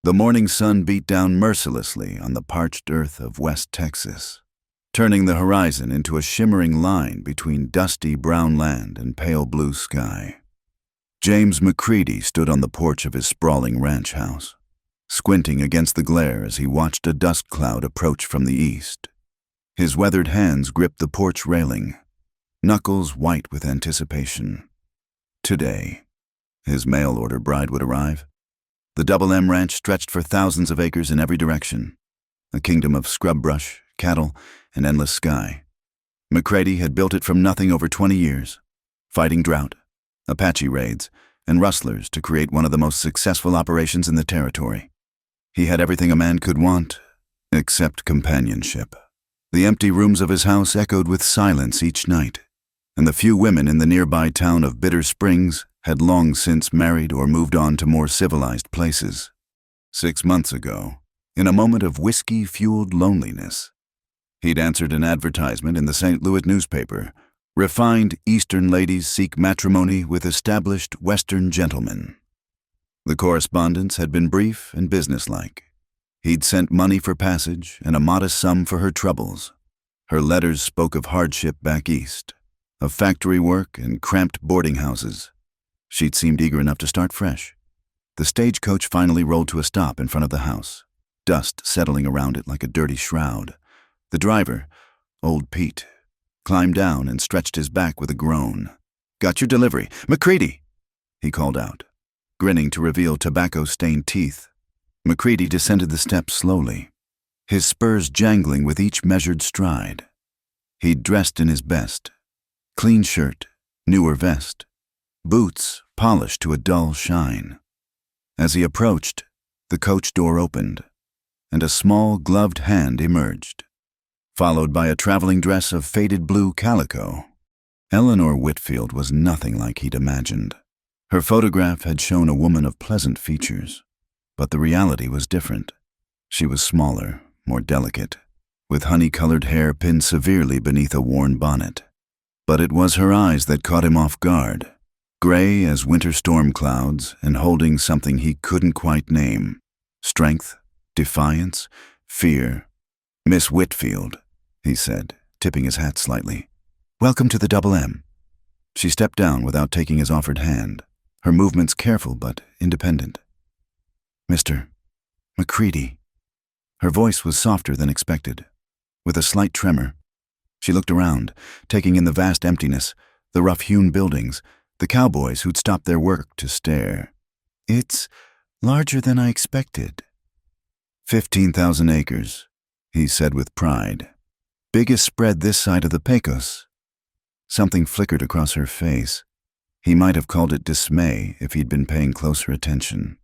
The morning sun beat down mercilessly on the parched earth of West Texas, turning the horizon into a shimmering line between dusty brown land and pale blue sky. James McCready stood on the porch of his sprawling ranch house, squinting against the glare as he watched a dust cloud approach from the east. His weathered hands gripped the porch railing, knuckles white with anticipation. Today, his mail-order bride would arrive. The Double M Ranch stretched for thousands of acres in every direction, a kingdom of scrub brush, cattle, and endless sky. McCready had built it from nothing over 20 years, fighting drought, Apache raids, and rustlers to create one of the most successful operations in the territory. He had everything a man could want, except companionship. The empty rooms of his house echoed with silence each night, and the few women in the nearby town of Bitter Springs had long since married or moved on to more civilized places. 6 months ago, in a moment of whiskey-fueled loneliness, he'd answered an advertisement in the St. Louis newspaper. Refined Eastern ladies seek matrimony with established Western gentlemen. The correspondence had been brief and businesslike. He'd sent money for passage and a modest sum for her troubles. Her letters spoke of hardship back east, of factory work and cramped boarding houses. She'd seemed eager enough to start fresh. The stagecoach finally rolled to a stop in front of the house, dust settling around it like a dirty shroud. The driver, old Pete, climbed down and stretched his back with a groan. "Got your delivery. McCready!" he called out, grinning to reveal tobacco-stained teeth. McCready descended the steps slowly, his spurs jangling with each measured stride. He'd dressed in his best, clean shirt, newer vest, boots polished to a dull shine. As he approached, the coach door opened, and a small gloved hand emerged, followed by a traveling dress of faded blue calico. Eleanor Whitfield was nothing like he'd imagined. Her photograph had shown a woman of pleasant features, but the reality was different. She was smaller, more delicate, with honey-colored hair pinned severely beneath a worn bonnet. But it was her eyes that caught him off guard, gray as winter storm clouds and holding something he couldn't quite name. Strength, defiance, fear. "Miss Whitfield," he said, tipping his hat slightly. "Welcome to the Double M." She stepped down without taking his offered hand, her movements careful but independent. "Mr. McCready." Her voice was softer than expected, with a slight tremor. She looked around, taking in the vast emptiness, the rough-hewn buildings, the cowboys who'd stopped their work to stare. "It's larger than I expected." 15,000 acres, he said with pride. "Biggest spread this side of the Pecos." Something flickered across her face. He might have called it dismay if he'd been paying closer attention.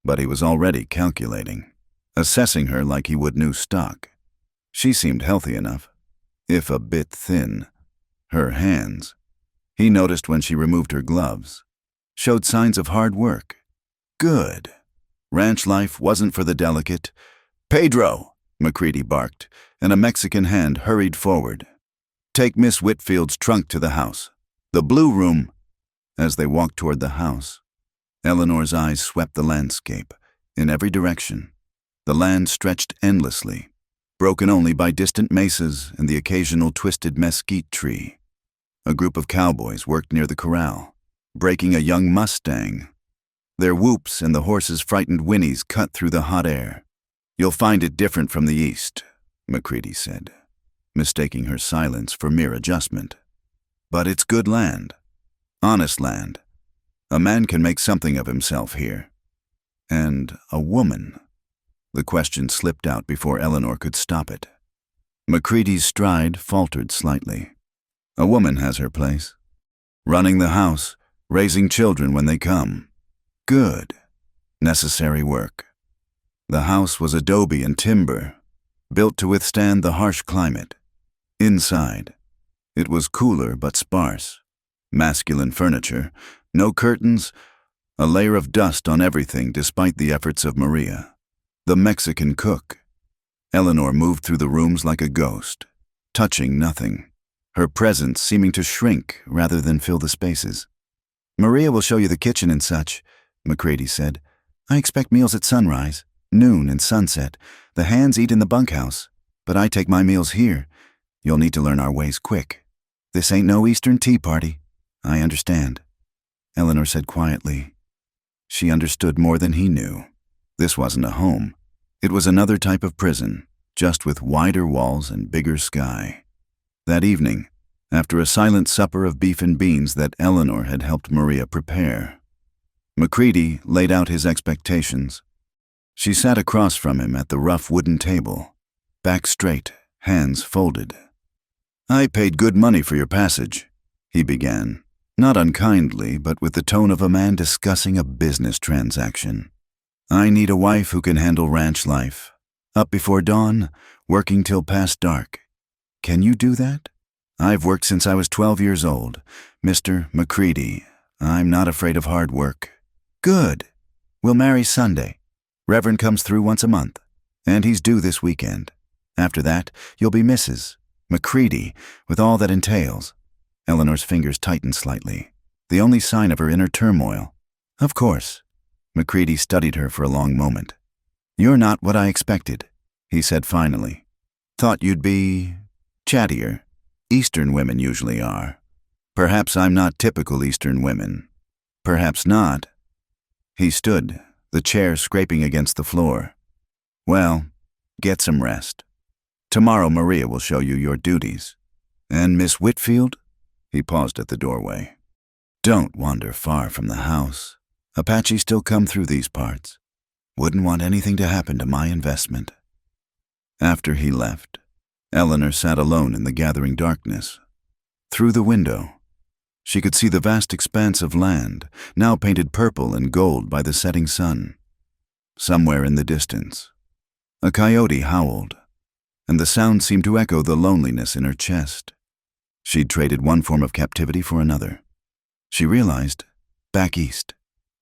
But he was already calculating, assessing her like he would new stock. She seemed healthy enough, if a bit thin. Her hands, he noticed when she removed her gloves, showed signs of hard work. Good. Ranch life wasn't for the delicate. "Pedro!" McCready barked, and a Mexican hand hurried forward. "Take Miss Whitfield's trunk to the house. The blue room." As they walked toward the house, Eleanor's eyes swept the landscape, in every direction. The land stretched endlessly, broken only by distant mesas and the occasional twisted mesquite tree. A group of cowboys worked near the corral, breaking a young Mustang. Their whoops and the horse's frightened whinnies cut through the hot air. "You'll find it different from the east," McCready said, mistaking her silence for mere adjustment. "But it's good land. Honest land. A man can make something of himself here. And a woman." The question slipped out before Eleanor could stop it. McCready's stride faltered slightly. "A woman has her place. Running the house, raising children when they come. Good. Necessary work." The house was adobe and timber, built to withstand the harsh climate. Inside, it was cooler but sparse. Masculine furniture, no curtains, a layer of dust on everything despite the efforts of Maria, the Mexican cook. Eleanor moved through the rooms like a ghost, touching nothing, her presence seeming to shrink rather than fill the spaces. "Maria will show you the kitchen and such," McCready said. I expect meals at sunrise, noon, and sunset. The hands eat in the bunkhouse, but I take my meals here. You'll need to learn our ways quick. This ain't no Eastern tea party. I understand, Eleanor said quietly. She understood more than he knew. This wasn't a home. It was another type of prison, just with wider walls and bigger sky. That evening, after a silent supper of beef and beans that Eleanor had helped Maria prepare, Macready laid out his expectations. She sat across from him at the rough wooden table, back straight, hands folded. I paid good money for your passage, he began, not unkindly, but with the tone of a man discussing a business transaction. I need a wife who can handle ranch life. Up before dawn, working till past dark. Can you do that? I've worked since I was 12 years old. Mr. Macready, I'm not afraid of hard work. Good. We'll marry Sunday. Reverend comes through once a month, and he's due this weekend. After that, you'll be Mrs. Macready, with all that entails. Eleanor's fingers tightened slightly, the only sign of her inner turmoil. Of course. Macready studied her for a long moment. You're not what I expected, he said finally. Thought you'd be chattier. Eastern women usually are. Perhaps I'm not typical Eastern women. Perhaps not. He stood, the chair scraping against the floor. Well, get some rest. Tomorrow Maria will show you your duties. And Miss Whitfield? He paused at the doorway. Don't wander far from the house. Apache still come through these parts. Wouldn't want anything to happen to my investment. After he left, Eleanor sat alone in the gathering darkness. Through the window, she could see the vast expanse of land, now painted purple and gold by the setting sun. Somewhere in the distance, a coyote howled, and the sound seemed to echo the loneliness in her chest. She'd traded one form of captivity for another. She realized, back east,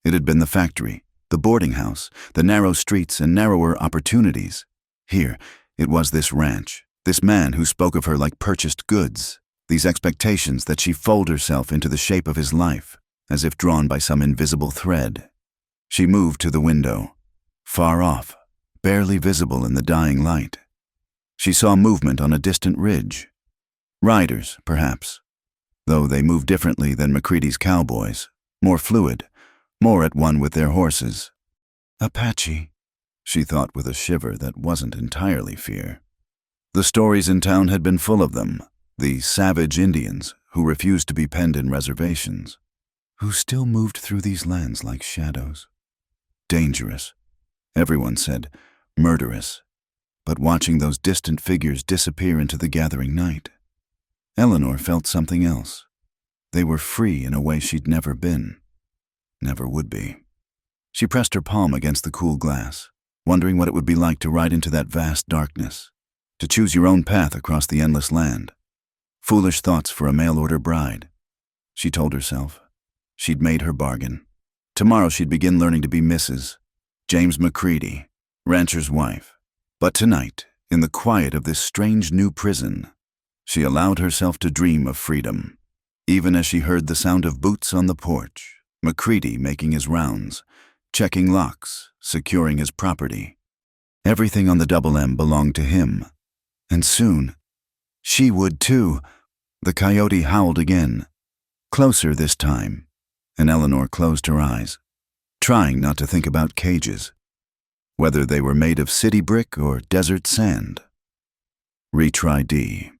it had been the factory, the boarding house, the narrow streets and narrower opportunities. Here, it was this ranch, this man who spoke of her like purchased goods, these expectations that she fold herself into the shape of his life, as if drawn by some invisible thread. She moved to the window. Far off, barely visible in the dying light, she saw movement on a distant ridge. Riders, perhaps, though they moved differently than Macready's cowboys, more fluid, more at one with their horses. Apache, she thought with a shiver that wasn't entirely fear. The stories in town had been full of them, the savage Indians who refused to be penned in reservations, who still moved through these lands like shadows. Dangerous, everyone said, murderous, but watching those distant figures disappear into the gathering night, Eleanor felt something else. They were free in a way she'd never been, never would be. She pressed her palm against the cool glass, wondering what it would be like to ride into that vast darkness, to choose your own path across the endless land. Foolish thoughts for a mail-order bride. She told herself. She'd made her bargain. Tomorrow she'd begin learning to be Mrs. James Macready, rancher's wife. But tonight, in the quiet of this strange new prison, she allowed herself to dream of freedom. Even as she heard the sound of boots on the porch, Macready making his rounds, checking locks, securing his property. Everything on the Double M belonged to him. And soon, she would too. The coyote howled again, closer this time, and Eleanor closed her eyes, trying not to think about cages, whether they were made of city brick or desert sand. Retry D.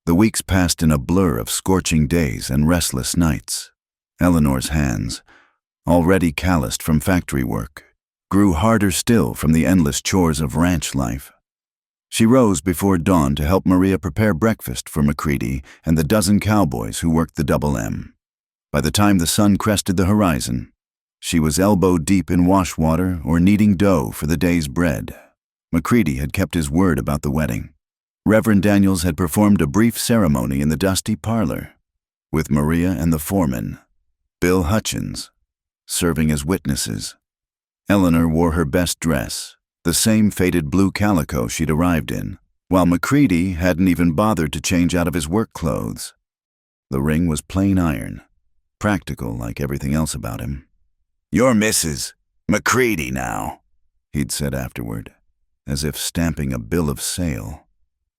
The weeks passed in a blur of scorching days and restless nights. Eleanor's hands, already calloused from factory work, grew harder still from the endless chores of ranch life. She rose before dawn to help Maria prepare breakfast for Macready and the dozen cowboys who worked the Double M. By the time the sun crested the horizon, she was elbow-deep in wash water or kneading dough for the day's bread. Macready had kept his word about the wedding. Reverend Daniels had performed a brief ceremony in the dusty parlor, with Maria and the foreman, Bill Hutchins, serving as witnesses. Eleanor wore her best dress, the same faded blue calico she'd arrived in, while Macready hadn't even bothered to change out of his work clothes. The ring was plain iron, practical like everything else about him. "You're Mrs. "McCready now," he'd said afterward, as if stamping a bill of sale.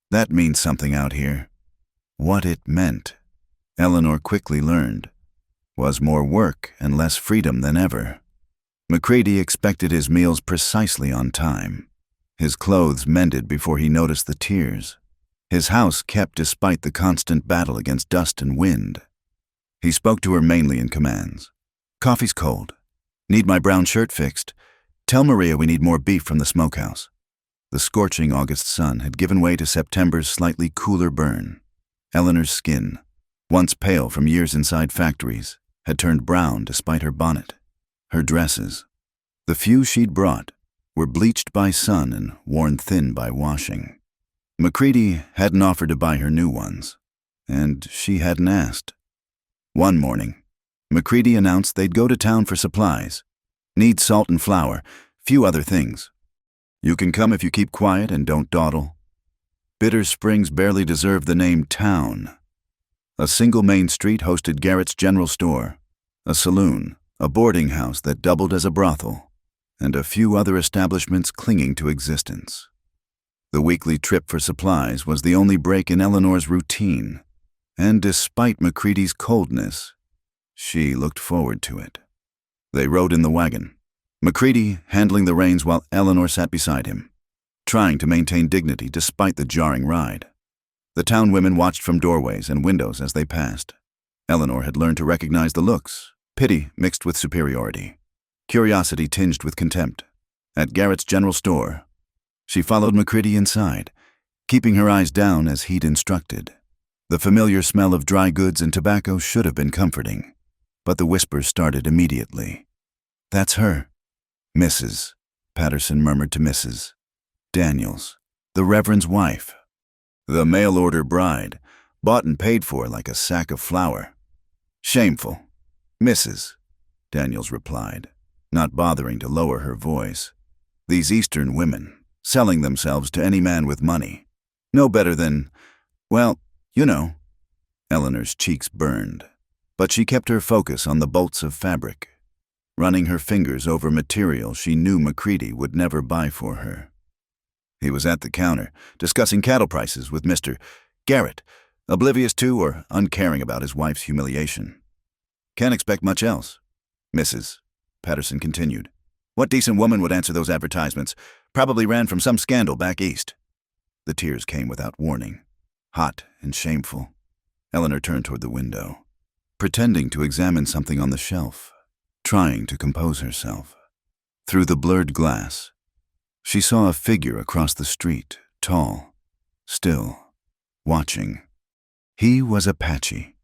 That means something out here. What it meant, Eleanor quickly learned, was more work and less freedom than ever. McCready expected his meals precisely on time, his clothes mended before he noticed the tears, his house kept despite the constant battle against dust and wind. He spoke to her mainly in commands. "Coffee's cold. Need my brown shirt fixed. Tell Maria we need more beef from the smokehouse." The scorching August sun had given way to September's slightly cooler burn. Eleanor's skin, once pale from years inside factories, had turned brown despite her bonnet. Her dresses, the few she'd brought, were bleached by sun and worn thin by washing. McCready hadn't offered to buy her new ones, and she hadn't asked. One morning, McCready announced they'd go to town for supplies. "Need salt and flour, few other things. You can come if you keep quiet and don't dawdle." Bitter Springs barely deserved the name town. A single main street hosted Garrett's General Store, a saloon, a boarding house that doubled as a brothel, and a few other establishments clinging to existence. The weekly trip for supplies was the only break in Eleanor's routine, and despite McCready's coldness, she looked forward to it. They rode in the wagon, McCready handling the reins while Eleanor sat beside him, trying to maintain dignity despite the jarring ride. The town women watched from doorways and windows as they passed. Eleanor had learned to recognize the looks, pity mixed with superiority, curiosity tinged with contempt. At Garrett's General Store, she followed McCready inside, keeping her eyes down as he'd instructed. The familiar smell of dry goods and tobacco should have been comforting, but the whispers started immediately. "That's her. Mrs." Patterson murmured to Mrs. Daniels, the Reverend's wife. "The mail-order bride, bought and paid for like a sack of flour." "Shameful." "Mrs." Daniels replied, not bothering to lower her voice. "These Eastern women, selling themselves to any man with money. No better than, well, you know." Eleanor's cheeks burned, but she kept her focus on the bolts of fabric, running her fingers over material she knew McCready would never buy for her. He was at the counter, discussing cattle prices with Mr. Garrett, oblivious to or uncaring about his wife's humiliation. "Can't expect much else." "Mrs." Patterson continued. "What decent woman would answer those advertisements? Probably ran from some scandal back east." The tears came without warning, hot and shameful. Eleanor turned toward the window, pretending to examine something on the shelf, trying to compose herself. Through the blurred glass, she saw a figure across the street, tall, still, watching. He was Apache.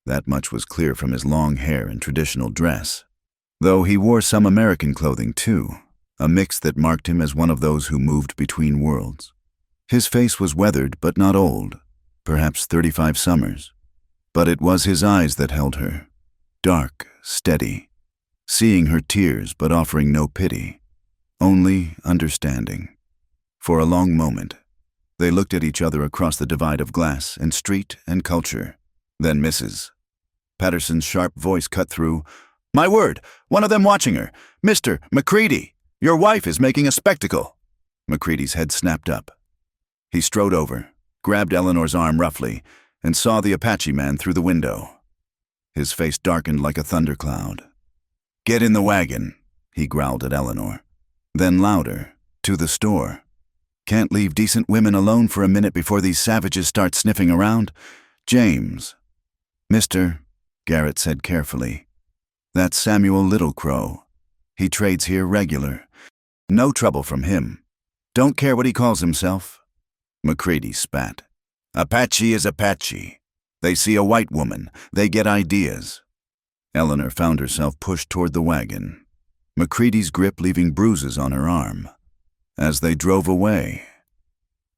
That much was clear from his long hair and traditional dress, though he wore some American clothing too, a mix that marked him as one of those who moved between worlds. His face was weathered but not old, perhaps 35 summers. But it was his eyes that held her, dark, steady, seeing her tears but offering no pity, only understanding. For a long moment, they looked at each other across the divide of glass and street and culture. Then Mrs. Patterson's sharp voice cut through. "My word, one of them watching her. Mr. McCready, your wife is making a spectacle." McCready's head snapped up. He strode over, grabbed Eleanor's arm roughly, and saw the Apache man through the window. His face darkened like a thundercloud. "Get in the wagon," he growled at Eleanor. Then louder, "To the store. Can't leave decent women alone for a minute before these savages start sniffing around. James." "Mr." Garrett said carefully. "That's Samuel Littlecrow. He trades here regular. No trouble from him. Don't care what he calls himself." McCready spat. "Apache is Apache. They see a white woman, they get ideas." Eleanor found herself pushed toward the wagon, McCready's grip leaving bruises on her arm. As they drove away,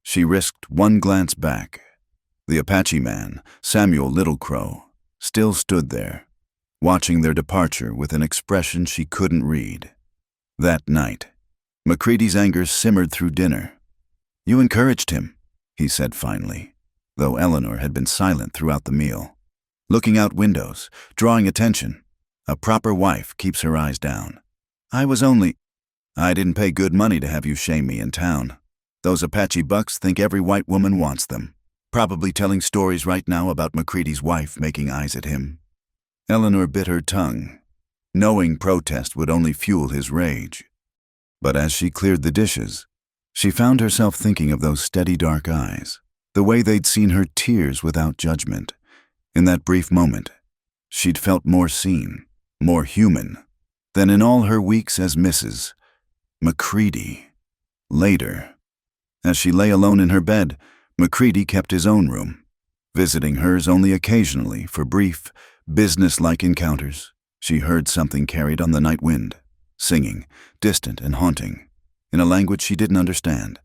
she risked one glance back. The Apache man, Samuel Littlecrow, still stood there, watching their departure with an expression she couldn't read. That night, McCready's anger simmered through dinner. "You encouraged him," he said finally, though Eleanor had been silent throughout the meal. Looking out windows, drawing attention. A proper wife keeps her eyes down. "I was only..." I didn't pay good money to have you shame me in town. Those Apache bucks think every white woman wants them. Probably telling stories right now about McCready's wife making eyes at him. Eleanor bit her tongue, knowing protest would only fuel his rage. But as she cleared the dishes, she found herself thinking of those steady dark eyes, the way they'd seen her tears without judgment. In that brief moment, she'd felt more seen, more human, than in all her weeks as Mrs. McCready. Later, as she lay alone in her bed, McCready kept his own room, visiting hers only occasionally for brief, business-like encounters. She heard something carried on the night wind, singing, distant and haunting, in a language she didn't understand.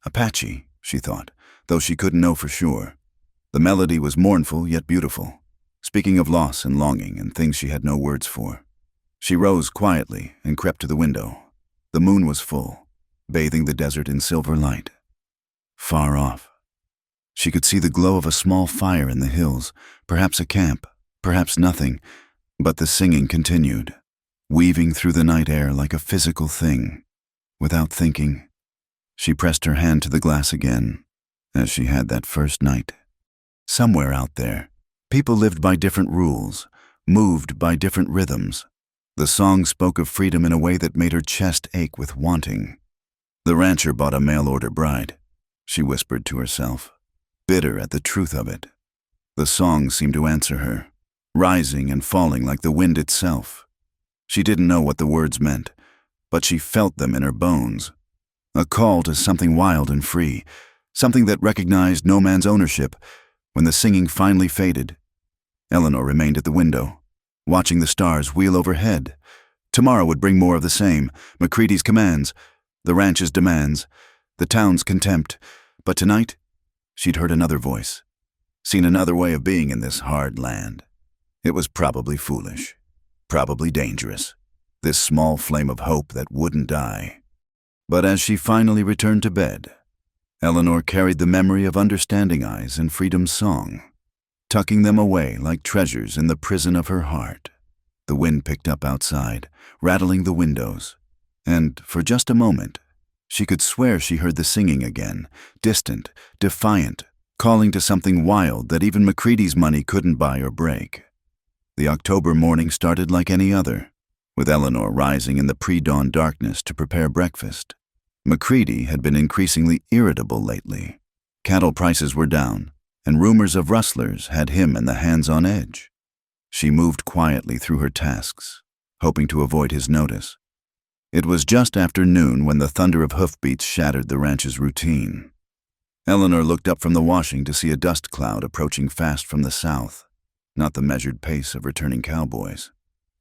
Apache, she thought, though she couldn't know for sure. The melody was mournful yet beautiful, speaking of loss and longing and things she had no words for. She rose quietly and crept to the window. The moon was full, bathing the desert in silver light. Far off, she could see the glow of a small fire in the hills, perhaps a camp, perhaps nothing, but the singing continued, weaving through the night air like a physical thing. Without thinking, she pressed her hand to the glass again, as she had that first night. Somewhere out there, people lived by different rules, moved by different rhythms. The song spoke of freedom in a way that made her chest ache with wanting. The rancher bought a mail-order bride, she whispered to herself, bitter at the truth of it. The song seemed to answer her, rising and falling like the wind itself. She didn't know what the words meant, but she felt them in her bones. A call to something wild and free, something that recognized no man's ownership. When the singing finally faded, Eleanor remained at the window, watching the stars wheel overhead. Tomorrow would bring more of the same, McCready's commands, the ranch's demands, the town's contempt. But tonight, she'd heard another voice, seen another way of being in this hard land. It was probably foolish, probably dangerous, this small flame of hope that wouldn't die. But as she finally returned to bed, Eleanor carried the memory of understanding eyes and freedom's song, tucking them away like treasures in the prison of her heart. The wind picked up outside, rattling the windows, and for just a moment, she could swear she heard the singing again, distant, defiant, calling to something wild that even McCready's money couldn't buy or break. The October morning started like any other, with Eleanor rising in the pre-dawn darkness to prepare breakfast. McCready had been increasingly irritable lately. Cattle prices were down, and rumors of rustlers had him and the hands on edge. She moved quietly through her tasks, hoping to avoid his notice. It was just after noon when the thunder of hoofbeats shattered the ranch's routine. Eleanor looked up from the washing to see a dust cloud approaching fast from the south, not the measured pace of returning cowboys,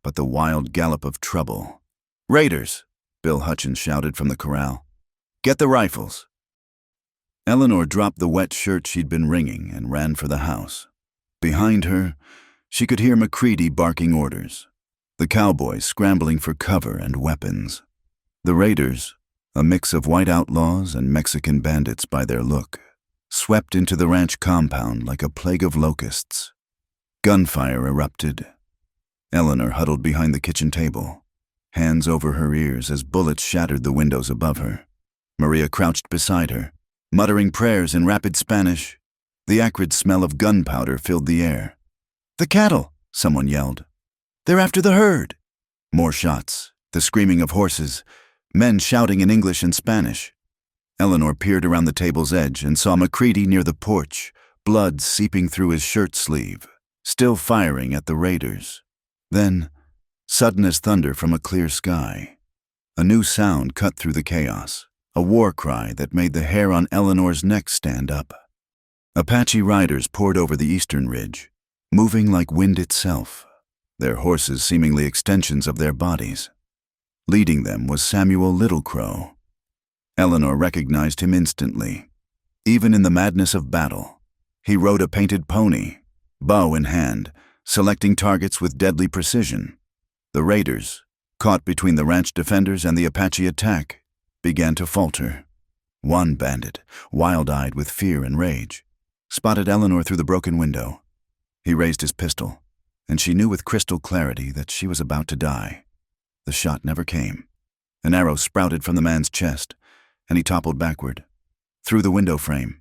but the wild gallop of trouble. "Raiders!" Bill Hutchins shouted from the corral. "Get the rifles!" Eleanor dropped the wet shirt she'd been wringing and ran for the house. Behind her, she could hear McCready barking orders, the cowboys scrambling for cover and weapons. The raiders, a mix of white outlaws and Mexican bandits by their look, swept into the ranch compound like a plague of locusts. Gunfire erupted. Eleanor huddled behind the kitchen table, hands over her ears as bullets shattered the windows above her. Maria crouched beside her, muttering prayers in rapid Spanish. The acrid smell of gunpowder filled the air. "The cattle!" someone yelled. "They're after the herd!" More shots, the screaming of horses, men shouting in English and Spanish. Eleanor peered around the table's edge and saw McCready near the porch, blood seeping through his shirt sleeve, still firing at the raiders. Then, sudden as thunder from a clear sky, a new sound cut through the chaos, a war cry that made the hair on Eleanor's neck stand up. Apache riders poured over the eastern ridge, moving like wind itself, their horses seemingly extensions of their bodies. Leading them was Samuel Little Crow. Eleanor recognized him instantly. Even in the madness of battle, he rode a painted pony, bow in hand, selecting targets with deadly precision. The raiders, caught between the ranch defenders and the Apache attack, began to falter. One bandit, wild-eyed with fear and rage, spotted Eleanor through the broken window. He raised his pistol, and she knew with crystal clarity that she was about to die. The shot never came. An arrow sprouted from the man's chest, and he toppled backward. Through the window frame,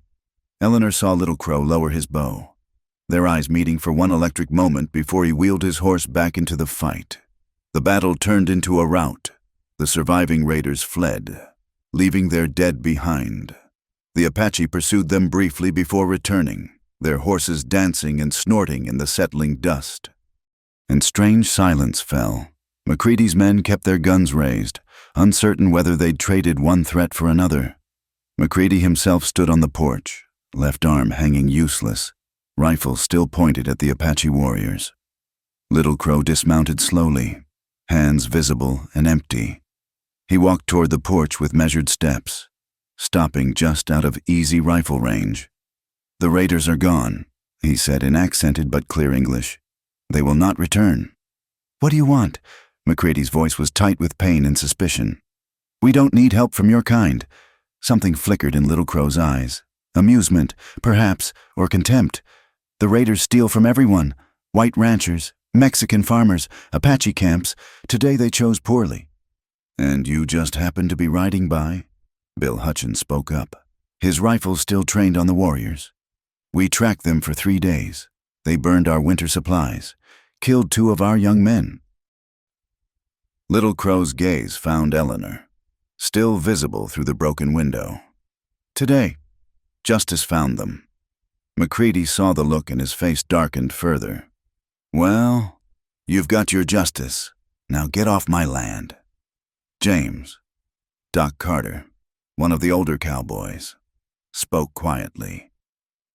Eleanor saw Little Crow lower his bow, their eyes meeting for one electric moment before he wheeled his horse back into the fight. The battle turned into a rout. The surviving raiders fled, leaving their dead behind. The Apache pursued them briefly before returning, their horses dancing and snorting in the settling dust. And strange silence fell. McCready's men kept their guns raised, uncertain whether they'd traded one threat for another. McCready himself stood on the porch, left arm hanging useless, rifle still pointed at the Apache warriors. Little Crow dismounted slowly, hands visible and empty. He walked toward the porch with measured steps, stopping just out of easy rifle range. "The raiders are gone," he said in accented but clear English. "They will not return." "What do you want?" McCready's voice was tight with pain and suspicion. "We don't need help from your kind." Something flickered in Little Crow's eyes. Amusement, perhaps, or contempt. "The raiders steal from everyone. White ranchers, Mexican farmers, Apache camps. Today they chose poorly." "And you just happened to be riding by?" Bill Hutchins spoke up, his rifle still trained on the warriors. "We tracked them for 3 days. They burned our winter supplies, killed 2 of our young men." Little Crow's gaze found Eleanor, still visible through the broken window. "Today, justice found them." McCready saw the look and his face darkened further. "Well, you've got your justice. Now get off my land." James, Doc Carter, one of the older cowboys, spoke quietly.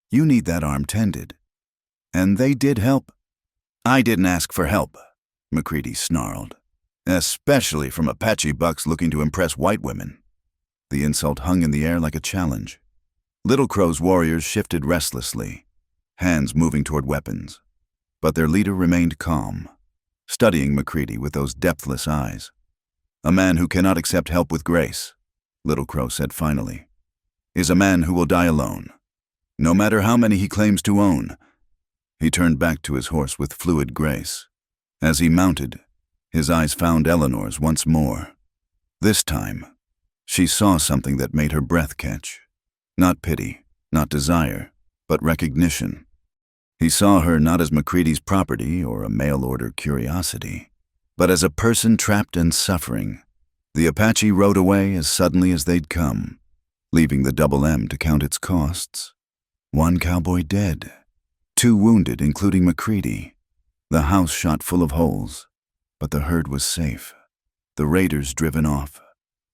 "You need that arm tended. And they did help." "I didn't ask for help," McCready snarled. "Especially from Apache bucks looking to impress white women." The insult hung in the air like a challenge. Little Crow's warriors shifted restlessly, hands moving toward weapons. But their leader remained calm, studying McCready with those depthless eyes. "A man who cannot accept help with grace," Little Crow said finally, "is a man who will die alone, no matter how many he claims to own." He turned back to his horse with fluid grace. As he mounted, his eyes found Eleanor's once more. This time, she saw something that made her breath catch. Not pity, not desire, but recognition. He saw her not as McCready's property or a mail-order curiosity, but as a person trapped and suffering. The Apache rode away as suddenly as they'd come, leaving the Double M to count its costs. 1 cowboy dead, 2 wounded, including McCready. The house shot full of holes, but the herd was safe. The raiders driven off.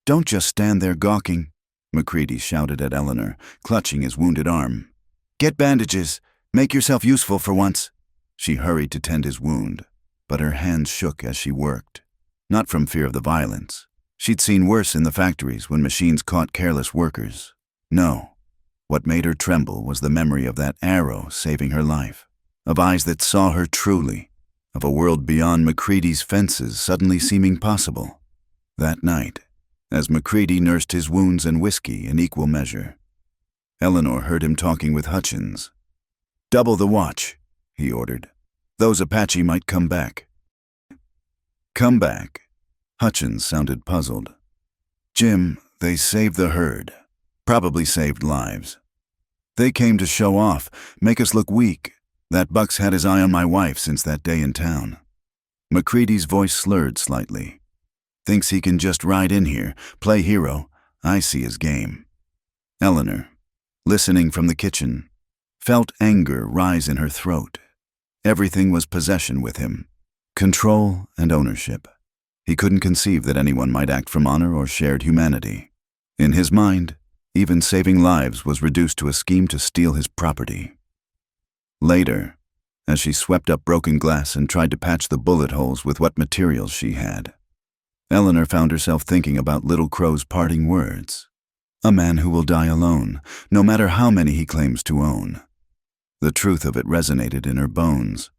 "Don't just stand there gawking," McCready shouted at Eleanor, clutching his wounded arm. "Get bandages. Make yourself useful for once." She hurried to tend his wound, but her hands shook as she worked. Not from fear of the violence. She'd seen worse in the factories when machines caught careless workers. No. What made her tremble was the memory of that arrow saving her life, of eyes that saw her truly, of a world beyond McCready's fences suddenly seeming possible. That night, as McCready nursed his wounds and whiskey in equal measure, Eleanor heard him talking with Hutchins. "Double the watch," he ordered. "Those Apache might come back." "Come back?" Hutchins sounded puzzled. "Jim, they saved the herd. Probably saved lives. They came to show off, make us look weak. That buck's had his eye on my wife since that day in town." McCready's voice slurred slightly. "Thinks he can just ride in here, play hero. I see his game." Eleanor, listening from the kitchen, felt anger rise in her throat. Everything was possession with him, control and ownership. He couldn't conceive that anyone might act from honor or shared humanity. In his mind, even saving lives was reduced to a scheme to steal his property. Later, as she swept up broken glass and tried to patch the bullet holes with what materials she had, Eleanor found herself thinking about Little Crow's parting words. "A man who will die alone, no matter how many he claims to own." The truth of it resonated in her bones.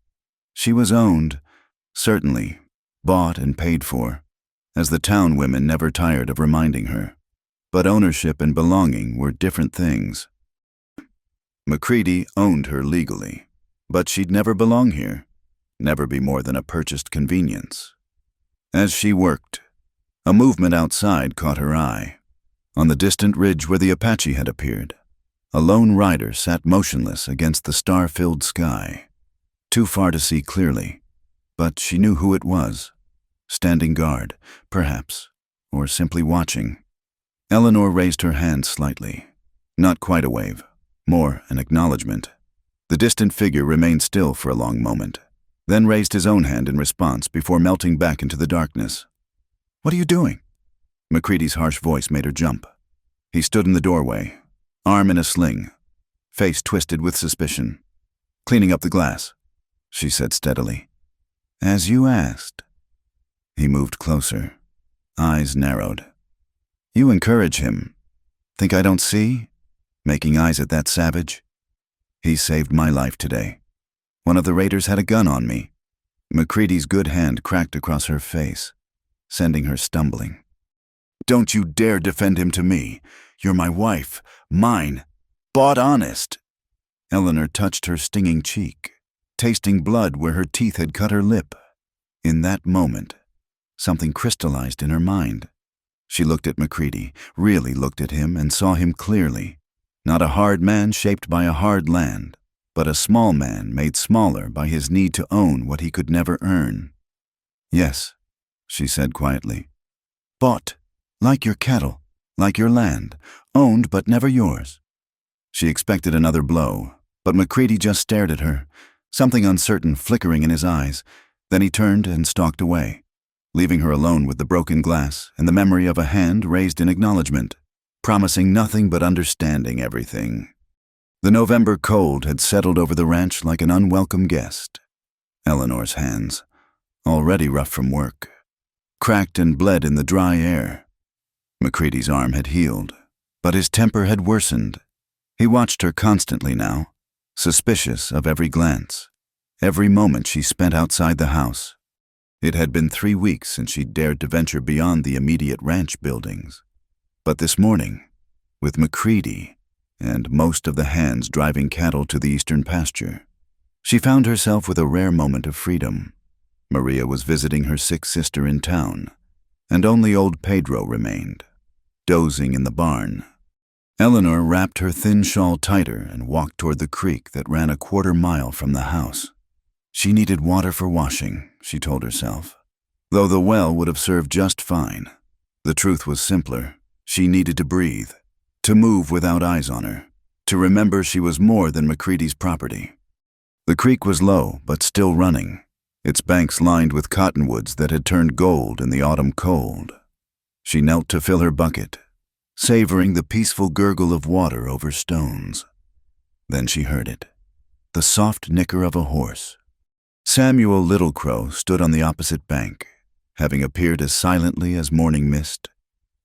She was owned, certainly, bought and paid for, as the town women never tired of reminding her. But ownership and belonging were different things. McCready owned her legally, but she'd never belong here, never be more than a purchased convenience. As she worked, A movement outside caught her eye. On the distant ridge where the Apache had appeared, a lone rider sat motionless against the star-filled sky. Too far to see clearly, but she knew who it was. Standing guard, perhaps, or simply watching. Eleanor raised her hand slightly. Not quite a wave, more an acknowledgement. The distant figure remained still for a long moment, then raised his own hand in response before melting back into the darkness. "What are you doing?" McCready's harsh voice made her jump. He stood in the doorway, arm in a sling, face twisted with suspicion. "Cleaning up the glass," she said steadily. "As you asked." He moved closer, eyes narrowed. "You encourage him. Think I don't see? Making eyes at that savage? He saved my life today. One of the raiders had a gun on me." McCready's good hand cracked across her face, sending her stumbling. "Don't you dare defend him to me. You're my wife, mine, bought honest." Eleanor touched her stinging cheek, tasting blood where her teeth had cut her lip. In that moment, something crystallized in her mind. She looked at McCready, really looked at him, and saw him clearly. Not a hard man shaped by a hard land, but a small man made smaller by his need to own what he could never earn. "Yes," she said quietly. "Bought, like your cattle, like your land, owned but never yours." She expected another blow, but McCready just stared at her, something uncertain flickering in his eyes. Then he turned and stalked away, leaving her alone with the broken glass and the memory of a hand raised in acknowledgement, promising nothing but understanding everything. The November cold had settled over the ranch like an unwelcome guest. Eleanor's hands, already rough from work, cracked and bled in the dry air. McCready's arm had healed, but his temper had worsened. He watched her constantly now, suspicious of every glance, every moment she spent outside the house. It had been 3 weeks since she'd dared to venture beyond the immediate ranch buildings. But this morning, with McCready and most of the hands driving cattle to the eastern pasture, she found herself with a rare moment of freedom. Maria was visiting her sick sister in town, and only old Pedro remained, dozing in the barn. Eleanor wrapped her thin shawl tighter and walked toward the creek that ran a 1/4 mile from the house. She needed water for washing, she told herself, though the well would have served just fine. The truth was simpler. She needed to breathe, to move without eyes on her, to remember she was more than McCready's property. The creek was low, but still running, its banks lined with cottonwoods that had turned gold in the autumn cold. She knelt to fill her bucket, savoring the peaceful gurgle of water over stones. Then she heard it, the soft nicker of a horse. Samuel Littlecrow stood on the opposite bank, having appeared as silently as morning mist.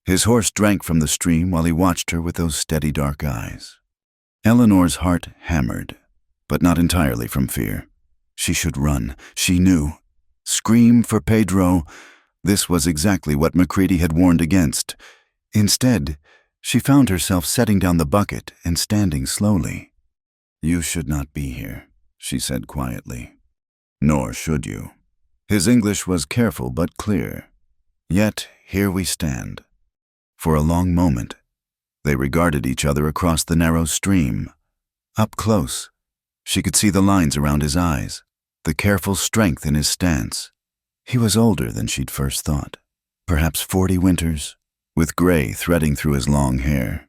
His horse drank from the stream while he watched her with those steady dark eyes. Eleanor's heart hammered, but not entirely from fear. She should run, she knew. Scream for Pedro. This was exactly what McCready had warned against. Instead, she found herself setting down the bucket and standing slowly. "You should not be here," she said quietly. "Nor should you." His English was careful but clear. Yet here we stand. For a long moment, they regarded each other across the narrow stream. Up close, she could see the lines around his eyes, the careful strength in his stance. He was older than she'd first thought, perhaps 40 winters, with gray threading through his long hair.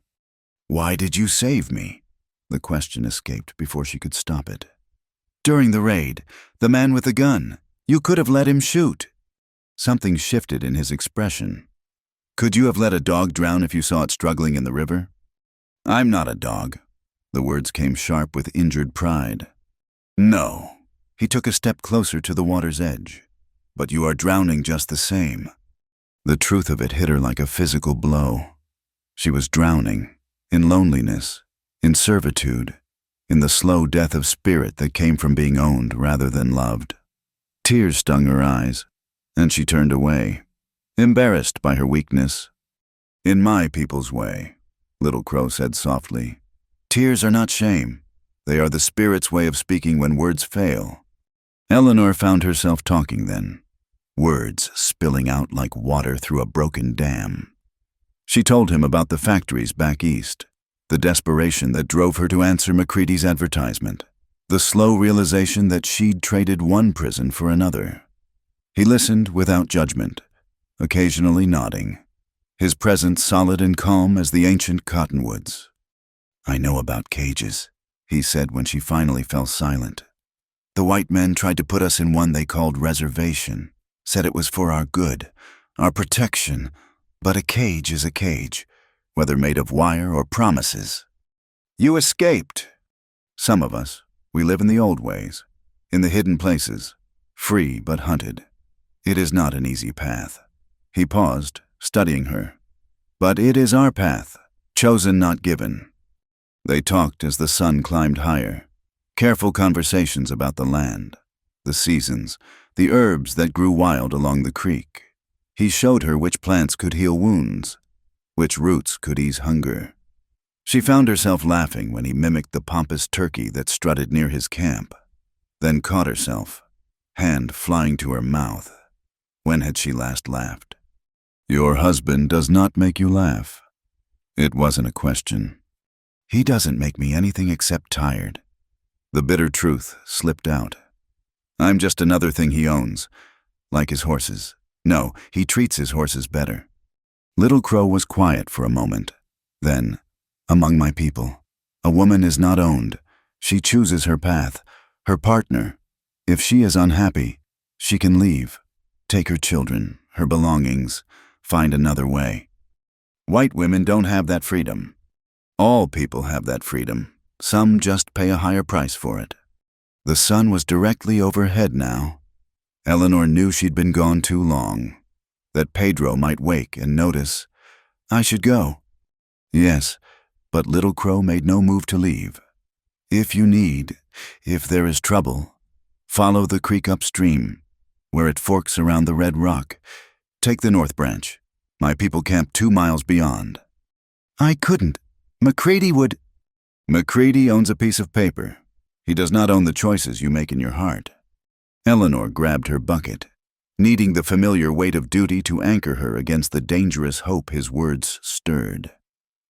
"Why did you save me?" The question escaped before she could stop it. "During the raid, the man with the gun. You could have let him shoot." Something shifted in his expression. "Could you have let a dog drown if you saw it struggling in the river?" "I'm not a dog." The words came sharp with injured pride. "No." He took a step closer to the water's edge. "But you are drowning just the same." The truth of it hit her like a physical blow. She was drowning, in loneliness, in servitude, in the slow death of spirit that came from being owned rather than loved. Tears stung her eyes, and she turned away, embarrassed by her weakness. "In my people's way," Littlecrow said softly, "tears are not shame. They are the spirit's way of speaking when words fail." Eleanor found herself talking then, words spilling out like water through a broken dam. She told him about the factories back east, the desperation that drove her to answer McCready's advertisement, the slow realization that she'd traded one prison for another. He listened without judgment, occasionally nodding, his presence solid and calm as the ancient cottonwoods. "I know about cages," he said when she finally fell silent. "The white men tried to put us in one they called reservation, said it was for our good, our protection, but a cage is a cage, whether made of wire or promises. You escaped. Some of us, we live in the old ways, in the hidden places, free but hunted. It is not an easy path." He paused, studying her. "But it is our path, chosen not given." They talked as the sun climbed higher, careful conversations about the land, the seasons, the herbs that grew wild along the creek. He showed her which plants could heal wounds, which roots could ease hunger. She found herself laughing when he mimicked the pompous turkey that strutted near his camp, then caught herself, hand flying to her mouth. When had she last laughed? "Your husband does not make you laugh." It wasn't a question. "He doesn't make me anything except tired." The bitter truth slipped out. "I'm just another thing he owns, like his horses. No, he treats his horses better." Little Crow was quiet for a moment. Then, "Among my people, a woman is not owned. She chooses her path, her partner. If she is unhappy, she can leave, take her children, her belongings, find another way. White women don't have that freedom. All people have that freedom. Some just pay a higher price for it." The sun was directly overhead now. Eleanor knew she'd been gone too long, that Pedro might wake and notice. "I should go." Yes, but Little Crow made no move to leave. "If there is trouble, follow the creek upstream, where it forks around the red rock. Take the north branch. My people camp 2 miles beyond." "I couldn't. McCready would—" "McCready owns a piece of paper. He does not own the choices you make in your heart." Eleanor grabbed her bucket, needing the familiar weight of duty to anchor her against the dangerous hope his words stirred.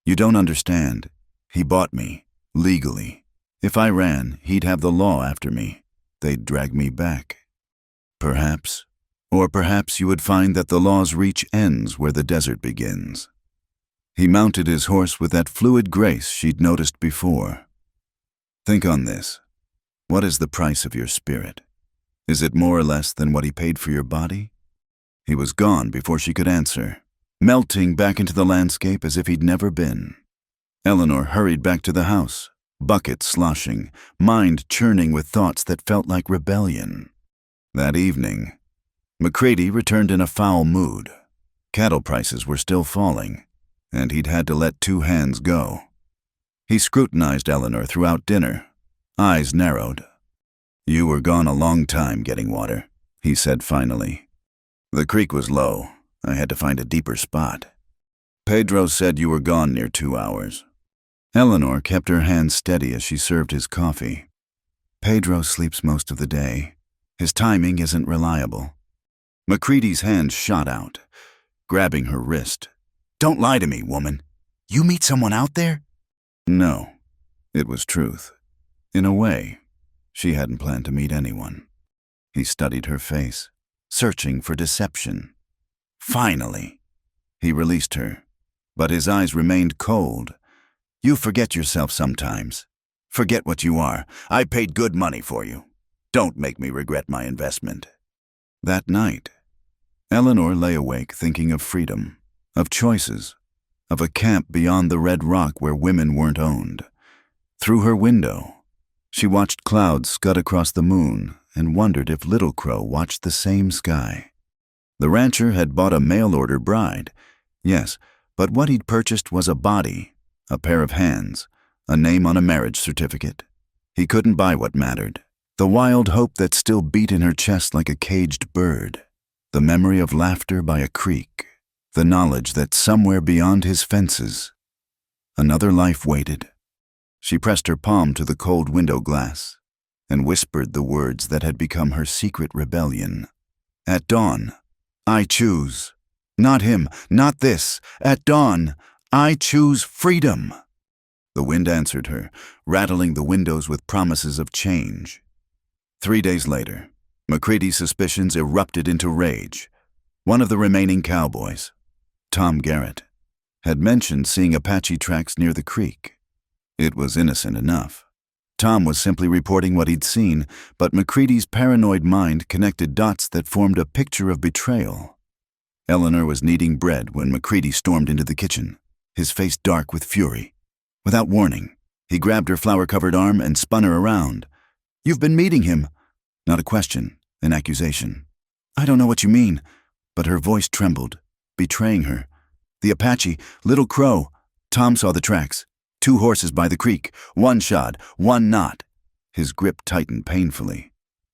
"You don't understand. He bought me, legally. If I ran, he'd have the law after me. They'd drag me back. Perhaps. Or perhaps you would find that the law's reach ends where the desert begins." He mounted his horse with that fluid grace she'd noticed before. "Think on this. What is the price of your spirit? Is it more or less than what he paid for your body?" He was gone before she could answer, melting back into the landscape as if he'd never been. Eleanor hurried back to the house, bucket sloshing, mind churning with thoughts that felt like rebellion. That evening, McCready returned in a foul mood. Cattle prices were still falling, and he'd had to let 2 hands go. He scrutinized Eleanor throughout dinner, eyes narrowed. "You were gone a long time getting water," he said finally. "The creek was low. I had to find a deeper spot. Pedro said you were gone near 2 hours. Eleanor kept her hand steady as she served his coffee. "Pedro sleeps most of the day. His timing isn't reliable." McCready's hand shot out, grabbing her wrist. "Don't lie to me, woman. You meet someone out there?" No, it was truth. In a way, she hadn't planned to meet anyone. He studied her face, searching for deception. "Finally." He released her, but his eyes remained cold. "You forget yourself sometimes. Forget what you are. I paid good money for you. Don't make me regret my investment." That night, Eleanor lay awake thinking of freedom, of choices, of a camp beyond the red rock where women weren't owned. Through her window, she watched clouds scud across the moon and wondered if Little Crow watched the same sky. The rancher had bought a mail-order bride, yes, but what he'd purchased was a body, a pair of hands, a name on a marriage certificate. He couldn't buy what mattered. The wild hope that still beat in her chest like a caged bird, the memory of laughter by a creek, the knowledge that somewhere beyond his fences, another life waited. She pressed her palm to the cold window glass and whispered the words that had become her secret rebellion. At dawn, I choose. Not him, not this. At dawn, I choose freedom. The wind answered her, rattling the windows with promises of change. 3 days later, McCready's suspicions erupted into rage. One of the remaining cowboys, Tom Garrett, had mentioned seeing Apache tracks near the creek. It was innocent enough. Tom was simply reporting what he'd seen, but McCready's paranoid mind connected dots that formed a picture of betrayal. Eleanor was kneading bread when McCready stormed into the kitchen, his face dark with fury. Without warning, he grabbed her flour-covered arm and spun her around. "You've been meeting him." Not a question, an accusation. "I don't know what you mean," but her voice trembled, betraying her. "The Apache, Little Crow." Tom saw the tracks. 2 horses by the creek, one shod, one not. His grip tightened painfully.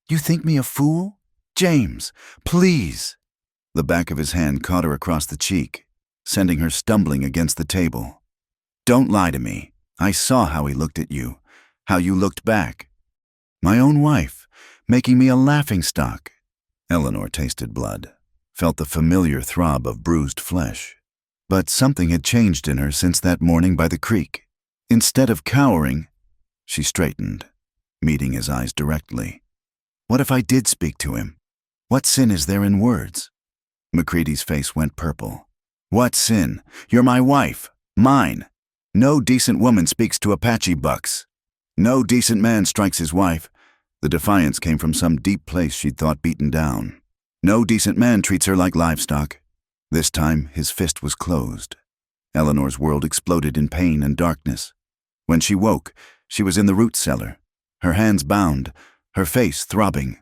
"You think me a fool? James, please." The back of his hand caught her across the cheek, sending her stumbling against the table. "Don't lie to me. I saw how he looked at you, how you looked back. My own wife, making me a laughingstock." Eleanor tasted blood, felt the familiar throb of bruised flesh. But something had changed in her since that morning by the creek. Instead of cowering, she straightened, meeting his eyes directly. "What if I did speak to him? What sin is there in words?" McCready's face went purple. "What sin? You're my wife. Mine. No decent woman speaks to Apache bucks. No decent man strikes his wife." The defiance came from some deep place she'd thought beaten down. "No decent man treats her like livestock." This time, his fist was closed. Eleanor's world exploded in pain and darkness. When she woke, she was in the root cellar, her hands bound, her face throbbing.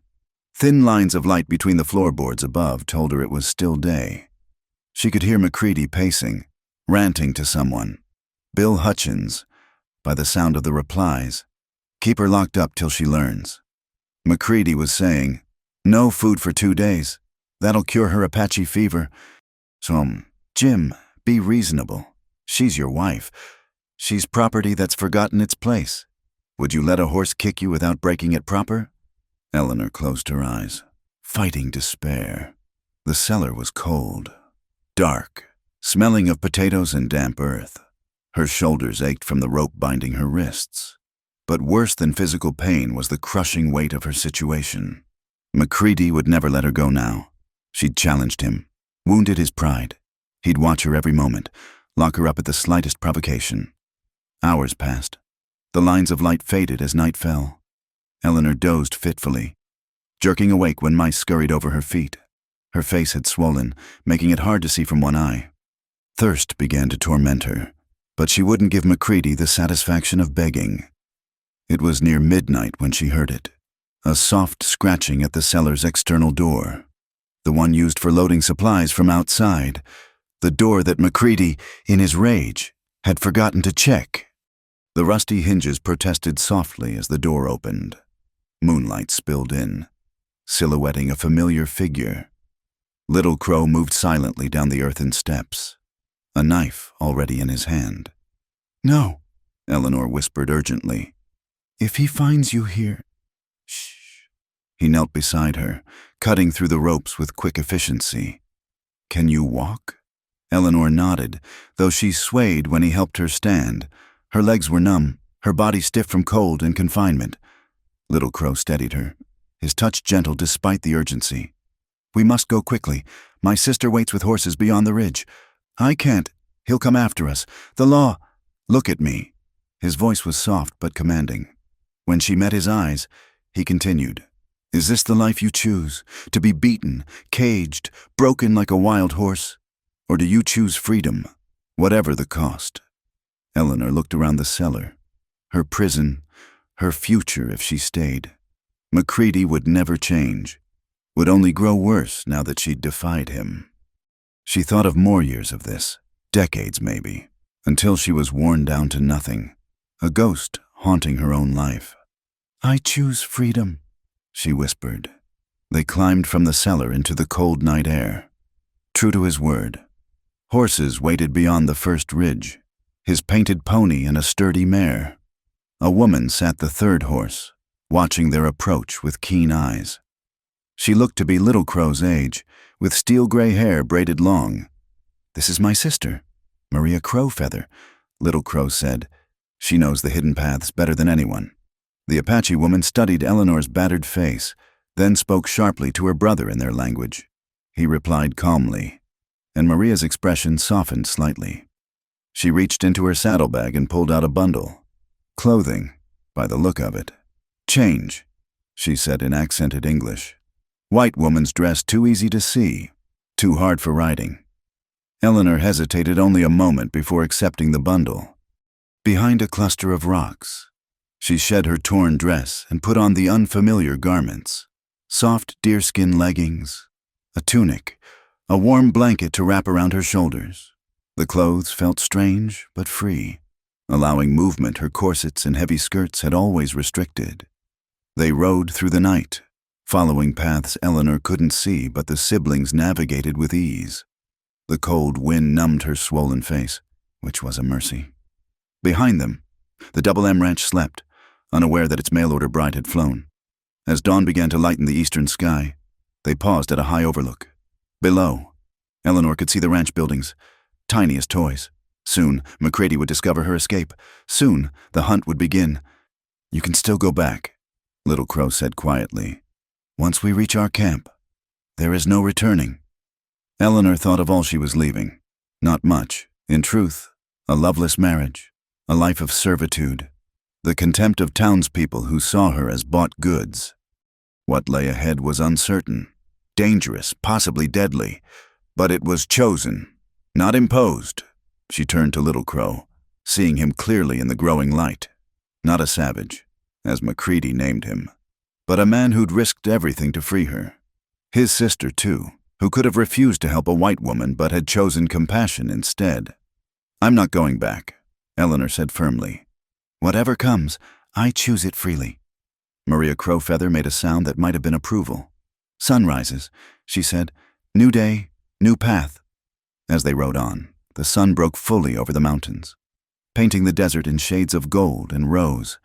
Thin lines of light between the floorboards above told her it was still day. She could hear McCready pacing, ranting to someone. Bill Hutchins, by the sound of the replies. "Keep her locked up till she learns." McCready was saying, "No food for 2 days. That'll cure her Apache fever. So, Jim, be reasonable. She's your wife. She's property that's forgotten its place. Would you let a horse kick you without breaking it proper?" Eleanor closed her eyes, fighting despair. The cellar was cold, dark, smelling of potatoes and damp earth. Her shoulders ached from the rope binding her wrists. But worse than physical pain was the crushing weight of her situation. McCready would never let her go now. She'd challenged him, wounded his pride. He'd watch her every moment, lock her up at the slightest provocation. Hours passed. The lines of light faded as night fell. Eleanor dozed fitfully, jerking awake when mice scurried over her feet. Her face had swollen, making it hard to see from one eye. Thirst began to torment her, but she wouldn't give McCready the satisfaction of begging. It was near midnight when she heard it, a soft scratching at the cellar's external door, the one used for loading supplies from outside, the door that McCready, in his rage, had forgotten to check. The rusty hinges protested softly as the door opened. Moonlight spilled in, silhouetting a familiar figure. Little Crow moved silently down the earthen steps, a knife already in his hand. "No," Eleanor whispered urgently. "If he finds you here..." "Shh." He knelt beside her, cutting through the ropes with quick efficiency. "Can you walk?" Eleanor nodded, though she swayed when he helped her stand. Her legs were numb, her body stiff from cold and confinement. Little Crow steadied her, his touch gentle despite the urgency. "We must go quickly. My sister waits with horses beyond the ridge. I can't. He'll come after us. The law..." "Look at me." His voice was soft but commanding. When she met his eyes, he continued, "Is this the life you choose? To be beaten, caged, broken like a wild horse? Or do you choose freedom, whatever the cost?" Eleanor looked around the cellar. Her prison, her future if she stayed. McCready would never change, would only grow worse now that she'd defied him. She thought of more years of this, decades maybe, until she was worn down to nothing, a ghost haunting her own life. "I choose freedom," she whispered. They climbed from the cellar into the cold night air. True to his word, horses waited beyond the first ridge, his painted pony and a sturdy mare. A woman sat the third horse, watching their approach with keen eyes. She looked to be Little Crow's age, with steel-gray hair braided long. "This is my sister, Maria Crowfeather," Little Crow said. "She knows the hidden paths better than anyone." The Apache woman studied Eleanor's battered face, then spoke sharply to her brother in their language. He replied calmly, and Maria's expression softened slightly. She reached into her saddlebag and pulled out a bundle. "Clothing, by the look of it." "Change," she said in accented English. "White woman's dress too easy to see, too hard for riding." Eleanor hesitated only a moment before accepting the bundle. Behind a cluster of rocks, she shed her torn dress and put on the unfamiliar garments: soft deerskin leggings, a tunic, a warm blanket to wrap around her shoulders. The clothes felt strange but free, allowing movement her corsets and heavy skirts had always restricted. They rode through the night, following paths Eleanor couldn't see but the siblings navigated with ease. The cold wind numbed her swollen face, which was a mercy. Behind them, the Double M Ranch slept, unaware that its mail-order bride had flown. As dawn began to lighten the eastern sky, they paused at a high overlook. Below, Eleanor could see the ranch buildings, tiny as toys. Soon, McCready would discover her escape. Soon, the hunt would begin. "You can still go back," Little Crow said quietly. "Once we reach our camp, there is no returning." Eleanor thought of all she was leaving. Not much. In truth, a loveless marriage, a life of servitude, the contempt of townspeople who saw her as bought goods. What lay ahead was uncertain, dangerous, possibly deadly, but it was chosen, not imposed. She turned to Little Crow, seeing him clearly in the growing light. Not a savage, as McCready named him, but a man who'd risked everything to free her. His sister, too, who could have refused to help a white woman but had chosen compassion instead. "I'm not going back," Eleanor said firmly. "Whatever comes, I choose it freely." Maria Crowfeather made a sound that might have been approval. "Sun rises," she said. "New day, new path." As they rode on, the sun broke fully over the mountains, painting the desert in shades of gold and rose.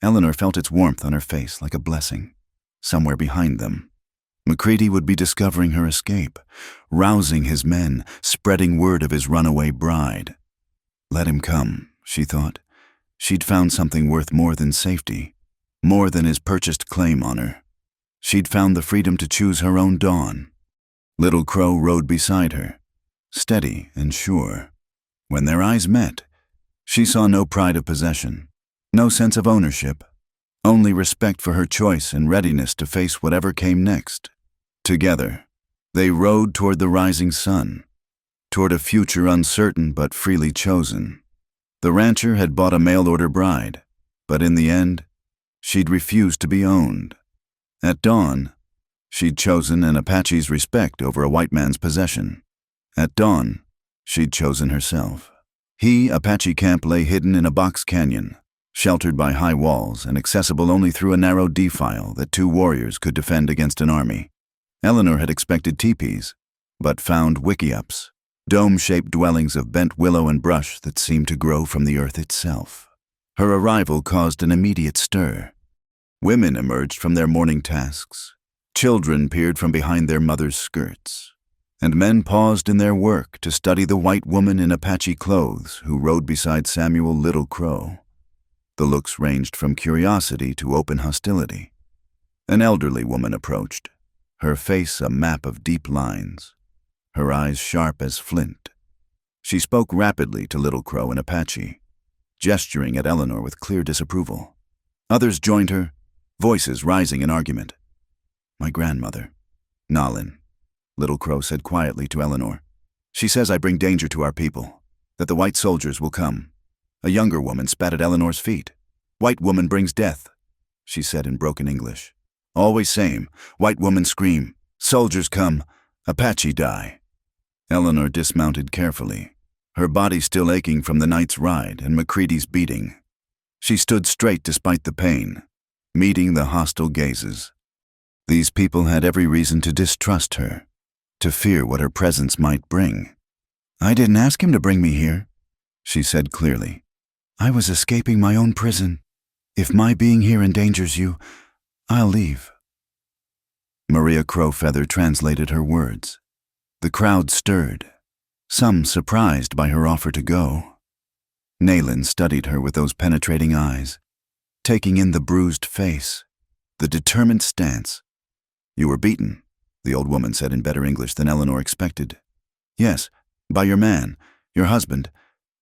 Eleanor felt its warmth on her face like a blessing. Somewhere behind them, McCready would be discovering her escape, rousing his men, spreading word of his runaway bride. Let him come, she thought. She'd found something worth more than safety, more than his purchased claim on her. She'd found the freedom to choose her own dawn. Little Crow rode beside her, steady and sure. When their eyes met, she saw no pride of possession, no sense of ownership, only respect for her choice and readiness to face whatever came next. Together, they rode toward the rising sun, toward a future uncertain but freely chosen. The rancher had bought a mail-order bride, but in the end, she'd refused to be owned. At dawn, she'd chosen an Apache's respect over a white man's possession. At dawn, she'd chosen herself. Apache camp lay hidden in a box canyon, sheltered by high walls and accessible only through a narrow defile that two warriors could defend against an army. Eleanor had expected teepees, but found wickiups, dome-shaped dwellings of bent willow and brush that seemed to grow from the earth itself. Her arrival caused an immediate stir. Women emerged from their morning tasks, children peered from behind their mothers' skirts, and men paused in their work to study the white woman in Apache clothes who rode beside Samuel Little Crow. The looks ranged from curiosity to open hostility. An elderly woman approached, her face a map of deep lines, her eyes sharp as flint. She spoke rapidly to Little Crow in Apache, gesturing at Eleanor with clear disapproval. Others joined her, voices rising in argument. "My grandmother, Nalin," Little Crow said quietly to Eleanor. "She says I bring danger to our people, that the white soldiers will come." A younger woman spat at Eleanor's feet. "White woman brings death," she said in broken English. "Always same. White woman scream. Soldiers come. Apache die." Eleanor dismounted carefully, her body still aching from the night's ride and McCready's beating. She stood straight despite the pain, meeting the hostile gazes. These people had every reason to distrust her, to fear what her presence might bring. "I didn't ask him to bring me here," she said clearly. "I was escaping my own prison. If my being here endangers you, I'll leave." Maria Crowfeather translated her words. The crowd stirred, some surprised by her offer to go. Nayland studied her with those penetrating eyes, taking in the bruised face, the determined stance. "You were beaten," the old woman said in better English than Eleanor expected. "Yes, by your man, your husband.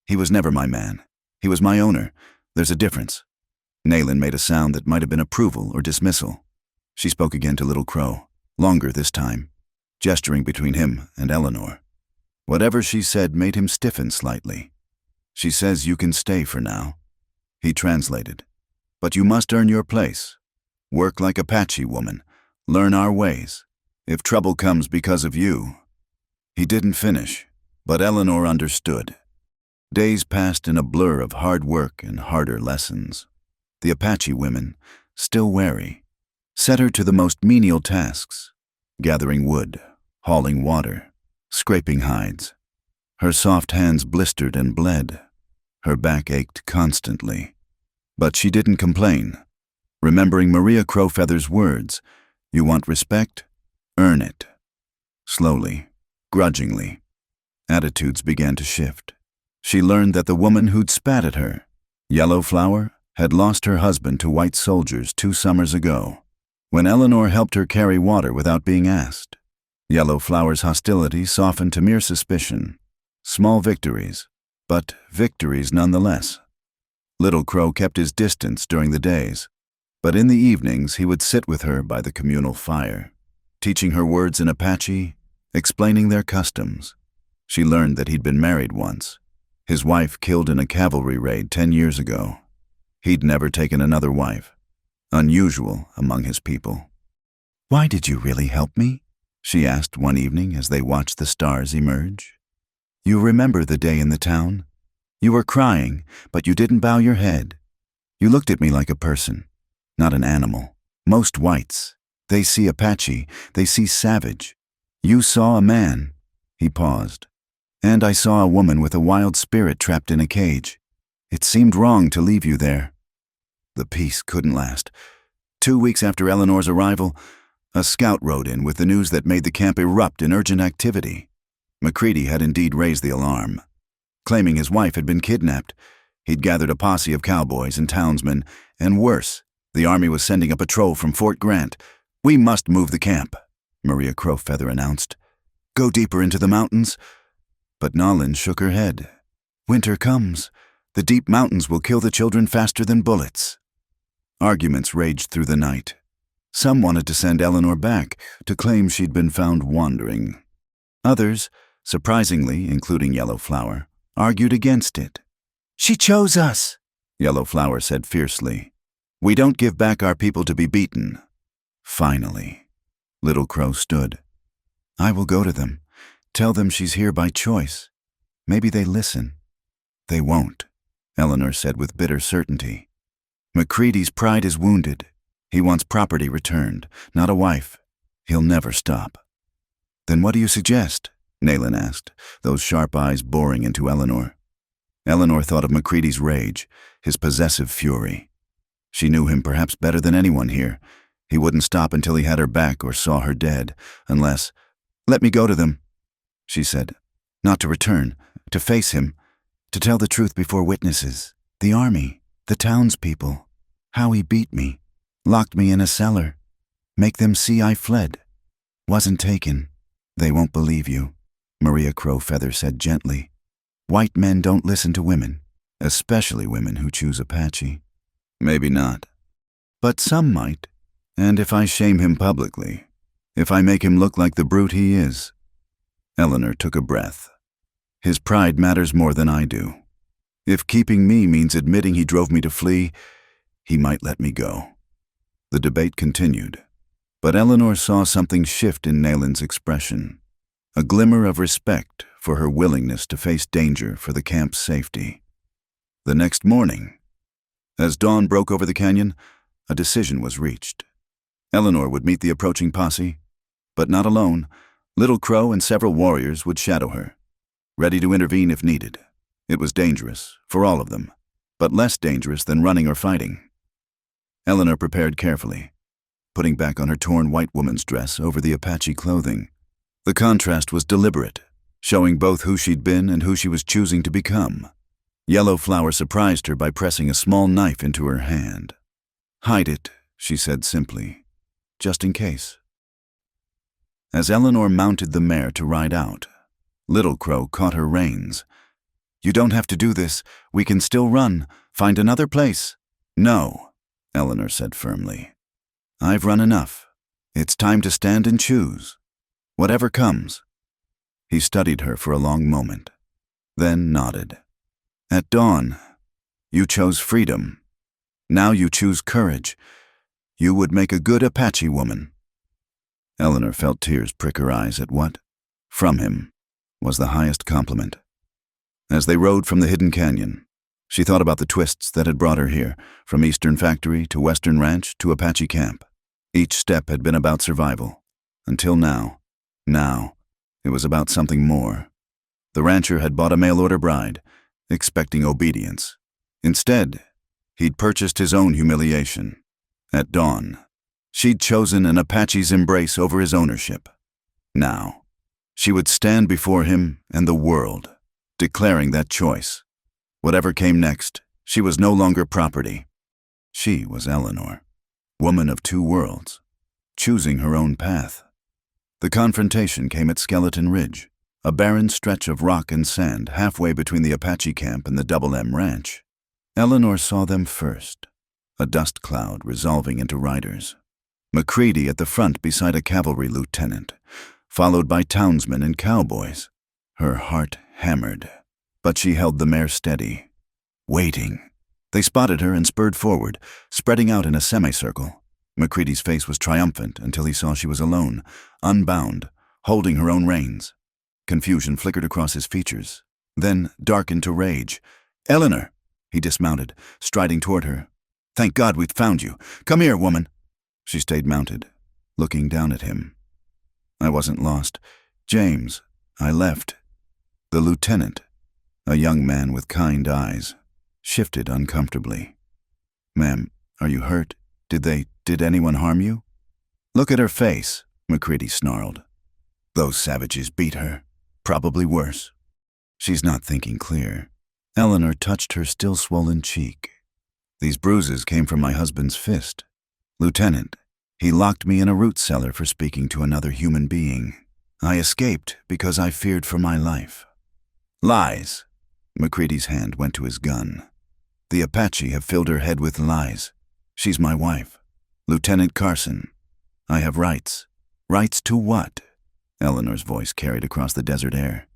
He was never my man. He was my owner. There's a difference." Nayland made a sound that might have been approval or dismissal. She spoke again to Little Crow, longer this time, gesturing between him and Eleanor. Whatever she said made him stiffen slightly. "She says you can stay for now." He translated. "But you must earn your place. Work like Apache woman. Learn our ways. If trouble comes because of you." He didn't finish, but Eleanor understood. Days passed in a blur of hard work and harder lessons. The Apache women, still wary, set her to the most menial tasks, gathering wood, hauling water, scraping hides. Her soft hands blistered and bled. Her back ached constantly. But she didn't complain, remembering Maria Crowfeather's words, "You want respect? Earn it." Slowly, grudgingly, attitudes began to shift. She learned that the woman who'd spat at her, Yellow Flower, had lost her husband to white soldiers 2 summers ago, when Eleanor helped her carry water without being asked. Yellow Flower's hostility softened to mere suspicion. Small victories, but victories nonetheless. Little Crow kept his distance during the days, but in the evenings he would sit with her by the communal fire, teaching her words in Apache, explaining their customs. She learned that he'd been married once, his wife killed in a cavalry raid 10 years ago. He'd never taken another wife, unusual among his people. "Why did you really help me?" she asked one evening as they watched the stars emerge. "You remember the day in the town? You were crying, but you didn't bow your head. You looked at me like a person, not an animal. Most whites, they see Apache, they see savage. You saw a man." He paused. "And I saw a woman with a wild spirit trapped in a cage. It seemed wrong to leave you there." The peace couldn't last. 2 weeks after Eleanor's arrival, a scout rode in with the news that made the camp erupt in urgent activity. McCready had indeed raised the alarm. Claiming his wife had been kidnapped, he'd gathered a posse of cowboys and townsmen, and worse, the army was sending a patrol from Fort Grant. "We must move the camp," Maria Crowfeather announced. "Go deeper into the mountains." But Nolin shook her head. "Winter comes. The deep mountains will kill the children faster than bullets." Arguments raged through the night. Some wanted to send Eleanor back, to claim she'd been found wandering. Others, surprisingly, including Yellow Flower, argued against it. "She chose us," Yellow Flower said fiercely. "We don't give back our people to be beaten." Finally, Little Crow stood. "I will go to them. Tell them she's here by choice. Maybe they listen." "They won't," Eleanor said with bitter certainty. "McCready's pride is wounded. He wants property returned, not a wife. He'll never stop." "Then what do you suggest?" Nayland asked, those sharp eyes boring into Eleanor. Eleanor thought of McCready's rage, his possessive fury. She knew him perhaps better than anyone here. He wouldn't stop until he had her back or saw her dead, unless— "Let me go to them," she said. "Not to return, to face him, to tell the truth before witnesses, the army, the townspeople, how he beat me, locked me in a cellar, make them see I fled, wasn't taken. They won't believe you," Maria Crowfeather said gently. "White men don't listen to women, especially women who choose Apache." "Maybe not. But some might, and if I shame him publicly, if I make him look like the brute he is." Eleanor took a breath. "His pride matters more than I do. If keeping me means admitting he drove me to flee, he might let me go." The debate continued, but Eleanor saw something shift in Nayland's expression, a glimmer of respect for her willingness to face danger for the camp's safety. The next morning, as dawn broke over the canyon, a decision was reached. Eleanor would meet the approaching posse, but not alone. Little Crow and several warriors would shadow her, ready to intervene if needed. It was dangerous, for all of them, but less dangerous than running or fighting. Eleanor prepared carefully, putting back on her torn white woman's dress over the Apache clothing. The contrast was deliberate, showing both who she'd been and who she was choosing to become. Yellow Flower surprised her by pressing a small knife into her hand. "Hide it," she said simply, "just in case." As Eleanor mounted the mare to ride out, Little Crow caught her reins. "You don't have to do this. We can still run. Find another place." "No," Eleanor said firmly. "I've run enough. It's time to stand and choose. Whatever comes." He studied her for a long moment, then nodded. "At dawn, you chose freedom. Now you choose courage. You would make a good Apache woman." Eleanor felt tears prick her eyes at what, from him, was the highest compliment. As they rode from the hidden canyon, she thought about the twists that had brought her here, from Eastern Factory to Western Ranch to Apache Camp. Each step had been about survival, until now. Now, it was about something more. The rancher had bought a mail-order bride, expecting obedience. Instead, he'd purchased his own humiliation. At dawn, she'd chosen an Apache's embrace over his ownership. Now, she would stand before him and the world, declaring that choice. Whatever came next, she was no longer property. She was Eleanor, woman of two worlds, choosing her own path. The confrontation came at Skeleton Ridge, a barren stretch of rock and sand halfway between the Apache camp and the Double M Ranch. Eleanor saw them first, a dust cloud resolving into riders. McCready at the front beside a cavalry lieutenant, followed by townsmen and cowboys. Her heart hammered, but she held the mare steady, waiting. They spotted her and spurred forward, spreading out in a semicircle. McCready's face was triumphant until he saw she was alone, unbound, holding her own reins. Confusion flickered across his features, then darkened to rage. "Eleanor!" He dismounted, striding toward her. "Thank God we'd found you. Come here, woman." She stayed mounted, looking down at him. "I wasn't lost. James, I left." The lieutenant, a young man with kind eyes, shifted uncomfortably. "Ma'am, are you hurt? Did anyone harm you?" "Look at her face," McCready snarled. "Those savages beat her. Probably worse." She's not thinking clear. Eleanor touched her still swollen cheek. "These bruises came from my husband's fist. Lieutenant, he locked me in a root cellar for speaking to another human being. I escaped because I feared for my life." "Lies." McCready's hand went to his gun. "The Apache have filled her head with lies. She's my wife. Lieutenant Carson. I have rights." "Rights to what?" Eleanor's voice carried across the desert air.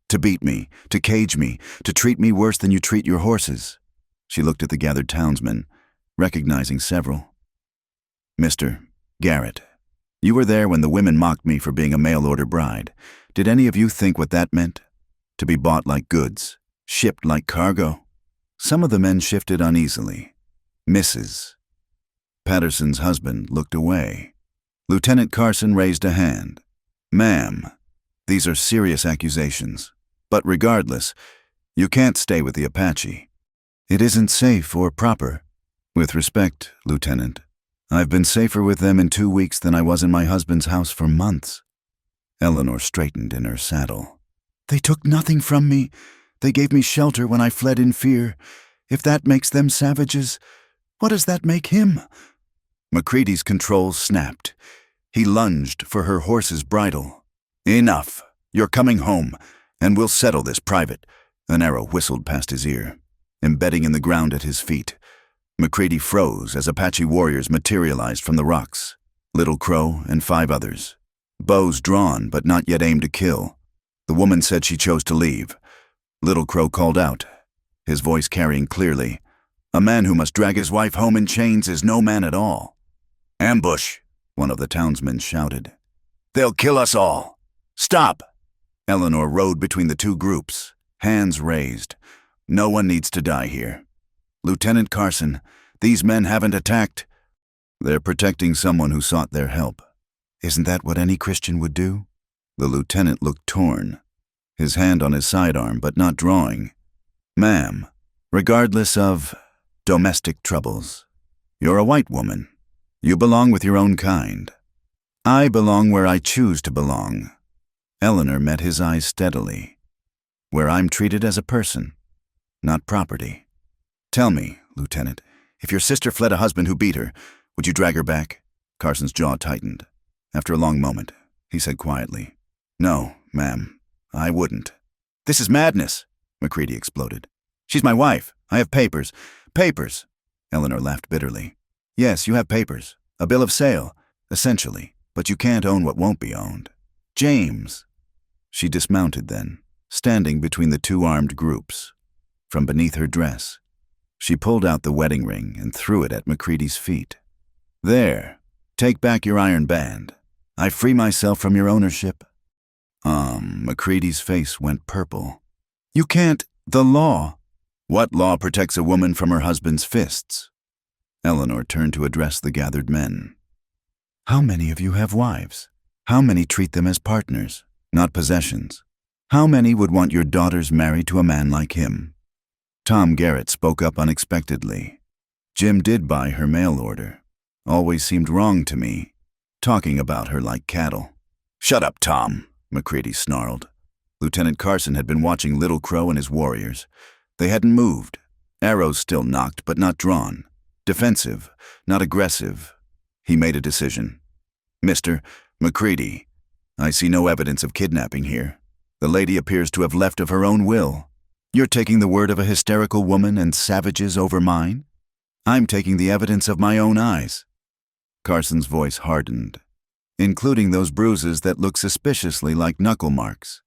"To beat me, to cage me, to treat me worse than you treat your horses." She looked at the gathered townsmen, recognizing several. "Mr. Garrett, you were there when the women mocked me for being a mail-order bride. Did any of you think what that meant? To be bought like goods, shipped like cargo?" Some of the men shifted uneasily. Mrs. Patterson's husband looked away. Lieutenant Carson raised a hand. "Ma'am, these are serious accusations. But regardless, you can't stay with the Apache. It isn't safe or proper." "With respect, Lieutenant, I've been safer with them in 2 weeks than I was in my husband's house for months." Eleanor straightened in her saddle. "They took nothing from me. They gave me shelter when I fled in fear. If that makes them savages, what does that make him?" McCready's controls snapped. He lunged for her horse's bridle. "Enough. You're coming home, and we'll settle this private." An arrow whistled past his ear, embedding in the ground at his feet. McCready froze as Apache warriors materialized from the rocks. Little Crow and 5 others. Bows drawn but not yet aimed to kill. The woman said she chose to leave. Little Crow called out, his voice carrying clearly, "A man who must drag his wife home in chains is no man at all." "Ambush," one of the townsmen shouted. "They'll kill us all. Stop!" Eleanor rode between the two groups, hands raised. "No one needs to die here. Lieutenant Carson, these men haven't attacked." "They're protecting someone who sought their help. Isn't that what any Christian would do?" The lieutenant looked torn, his hand on his sidearm but not drawing. "Ma'am, regardless of domestic troubles, you're a white woman. You belong with your own kind. I belong where I choose to belong. Eleanor met his eyes steadily. Where I'm treated as a person, not property. Tell me, Lieutenant, if your sister fled a husband who beat her, would you drag her back? Carson's jaw tightened. After a long moment, he said quietly, No, ma'am, I wouldn't. This is madness, McCready exploded. She's my wife. I have papers. Papers! Eleanor laughed bitterly. Yes, you have papers. A bill of sale, essentially, but you can't own what won't be owned. James! She dismounted then, standing between the two armed groups. From beneath her dress, she pulled out the wedding ring and threw it at McCready's feet. There, take back your iron band. I free myself from your ownership. McCready's face went purple. You can't, the law. What law protects a woman from her husband's fists? Eleanor turned to address the gathered men. How many of you have wives? How many treat them as partners, not possessions? How many would want your daughters married to a man like him? Tom Garrett spoke up unexpectedly. Jim did buy her mail order. Always seemed wrong to me, talking about her like cattle. Shut up, Tom, McCready snarled. Lieutenant Carson had been watching Little Crow and his warriors. They hadn't moved. Arrows still knocked, but not drawn. Defensive, not aggressive. He made a decision. Mr. McCready, I see no evidence of kidnapping here. The lady appears to have left of her own will. You're taking the word of a hysterical woman and savages over mine? I'm taking the evidence of my own eyes. Carson's voice hardened, including those bruises that look suspiciously like knuckle marks.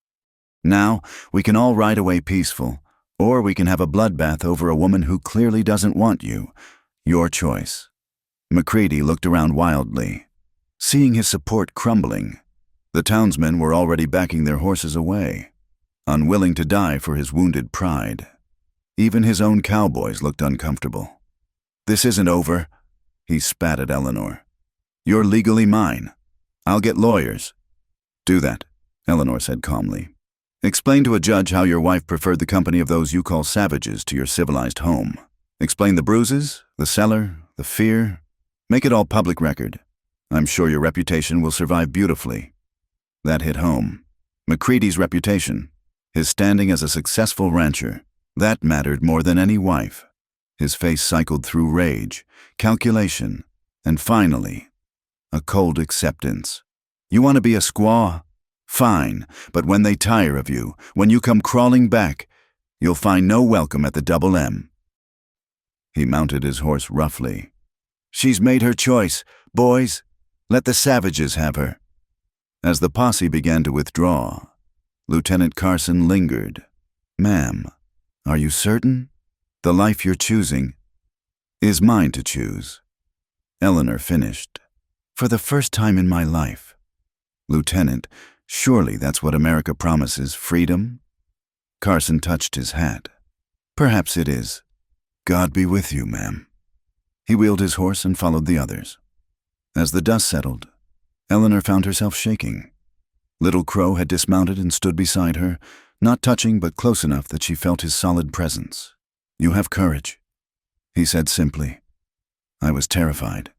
Now, we can all ride away peaceful, or we can have a bloodbath over a woman who clearly doesn't want you. Your choice. McCready looked around wildly, seeing his support crumbling. The townsmen were already backing their horses away, unwilling to die for his wounded pride. Even his own cowboys looked uncomfortable. This isn't over, he spat at Eleanor. You're legally mine. I'll get lawyers. Do that, Eleanor said calmly. Explain to a judge how your wife preferred the company of those you call savages to your civilized home. Explain the bruises, the cellar, the fear. Make it all public record. I'm sure your reputation will survive beautifully. That hit home. McCready's reputation, his standing as a successful rancher, that mattered more than any wife. His face cycled through rage, calculation, and finally, a cold acceptance. You want to be a squaw? Fine, but when they tire of you, when you come crawling back, you'll find no welcome at the Double M. He mounted his horse roughly. She's made her choice. Boys, let the savages have her. As the posse began to withdraw, Lieutenant Carson lingered. Ma'am, are you certain? The life you're choosing is mine to choose. Eleanor finished. For the first time in my life. Lieutenant, surely that's what America promises, freedom? Carson touched his hat. Perhaps it is. God be with you, ma'am. He wheeled his horse and followed the others. As the dust settled, Eleanor found herself shaking. Little Crow had dismounted and stood beside her, not touching but close enough that she felt his solid presence. You have courage, he said simply. I was terrified.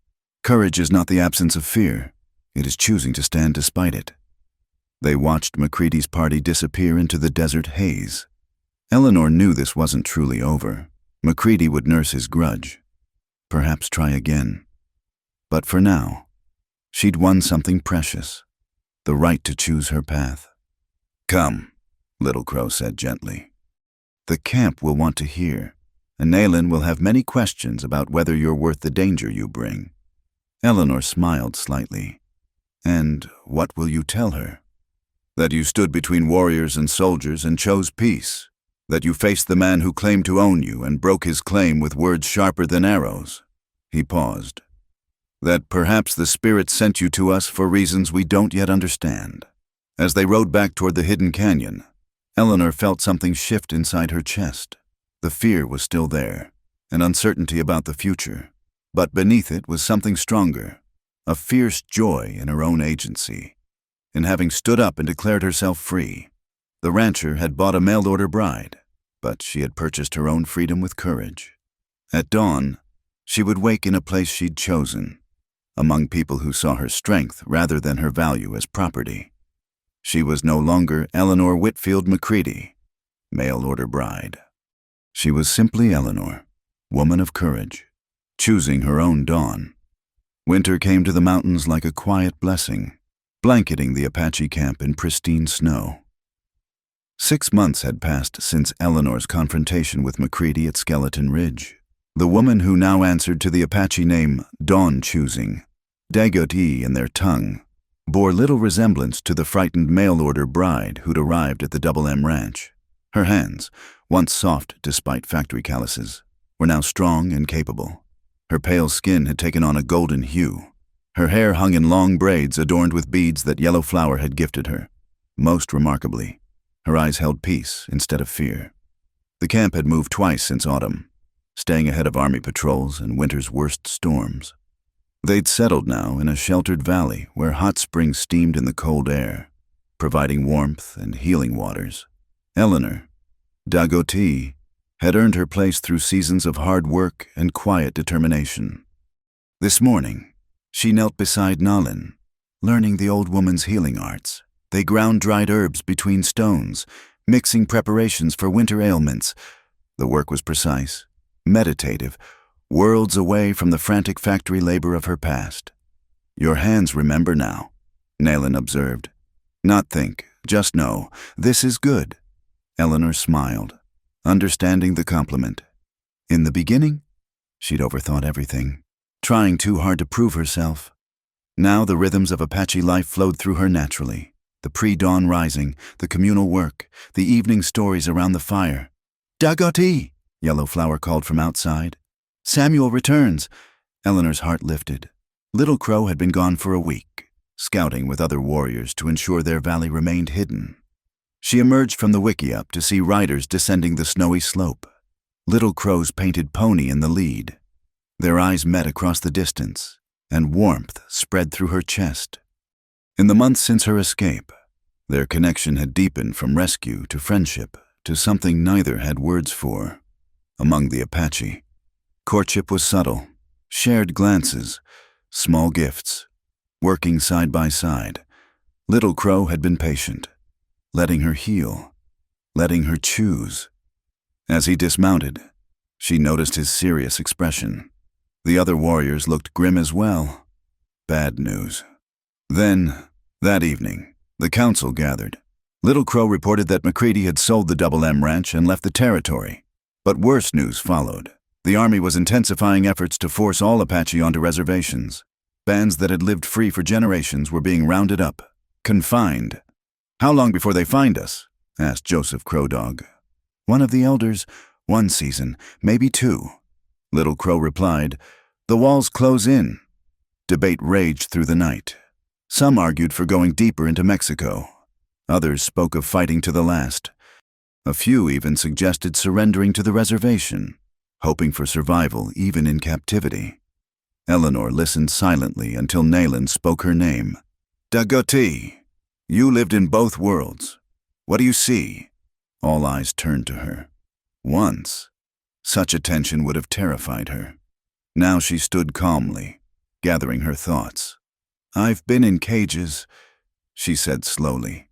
Courage is not the absence of fear. It is choosing to stand despite it. They watched McCready's party disappear into the desert haze. Eleanor knew this wasn't truly over. McCready would nurse his grudge. Perhaps try again. But for now, she'd won something precious. The right to choose her path. Come, Little Crow said gently. The camp will want to hear, and Nayland will have many questions about whether you're worth the danger you bring. Eleanor smiled slightly. And what will you tell her? That you stood between warriors and soldiers and chose peace. That you faced the man who claimed to own you and broke his claim with words sharper than arrows. He paused. That perhaps the spirit sent you to us for reasons we don't yet understand. As they rode back toward the hidden canyon, Eleanor felt something shift inside her chest. The fear was still there, an uncertainty about the future. But beneath it was something stronger, a fierce joy in her own agency, in having stood up and declared herself free. The rancher had bought a mail-order bride, but she had purchased her own freedom with courage. At dawn, she would wake in a place she'd chosen, among people who saw her strength rather than her value as property. She was no longer Eleanor Whitfield Macready, mail-order bride. She was simply Eleanor, woman of courage, choosing her own dawn. Winter came to the mountains like a quiet blessing, blanketing the Apache camp in pristine snow. 6 months had passed since Eleanor's confrontation with Macready at Skeleton Ridge. The woman who now answered to the Apache name Dawn-choosing, Dagot-E in their tongue, bore little resemblance to the frightened mail-order bride who'd arrived at the Double M Ranch. Her hands, once soft despite factory calluses, were now strong and capable. Her pale skin had taken on a golden hue. Her hair hung in long braids adorned with beads that Yellow Flower had gifted her. Most remarkably, her eyes held peace instead of fear. The camp had moved twice since autumn, staying ahead of army patrols and winter's worst storms. They'd settled now in a sheltered valley where hot springs steamed in the cold air, providing warmth and healing waters. Eleanor, Dagot-E, had earned her place through seasons of hard work and quiet determination. This morning, she knelt beside Nalin, learning the old woman's healing arts. They ground dried herbs between stones, mixing preparations for winter ailments. The work was precise, meditative, worlds away from the frantic factory labor of her past. "Your hands remember now," Nalin observed. "Not think, just know, this is good." Eleanor smiled, understanding the compliment. In the beginning, she'd overthought everything, trying too hard to prove herself. Now the rhythms of Apache life flowed through her naturally. The pre-dawn rising, the communal work, the evening stories around the fire. "Dagot-E!" Yellow Flower called from outside. "Samuel returns." Eleanor's heart lifted. Little Crow had been gone for a week, scouting with other warriors to ensure their valley remained hidden. She emerged from the wickiup to see riders descending the snowy slope. Little Crow's painted pony in the lead. Their eyes met across the distance, and warmth spread through her chest. In the months since her escape, their connection had deepened from rescue to friendship to something neither had words for. Among the Apache, courtship was subtle, shared glances, small gifts, working side by side. Little Crow had been patient, letting her heal, letting her choose. As he dismounted, she noticed his serious expression. The other warriors looked grim as well. Bad news. Then, that evening, the council gathered. Little Crow reported that Macready had sold the Double M Ranch and left the territory. But worse news followed. The army was intensifying efforts to force all Apache onto reservations. Bands that had lived free for generations were being rounded up, confined. "How long before they find us?" asked Joseph Crow Dog. "One of the elders, 1 season, maybe 2. Little Crow replied, "The walls close in." Debate raged through the night. Some argued for going deeper into Mexico. Others spoke of fighting to the last. A few even suggested surrendering to the reservation, hoping for survival even in captivity. Eleanor listened silently until Nalin spoke her name. "Dagot-E, you lived in both worlds. What do you see?" All eyes turned to her. Once, such attention would have terrified her. Now she stood calmly, gathering her thoughts. "I've been in cages," she said slowly.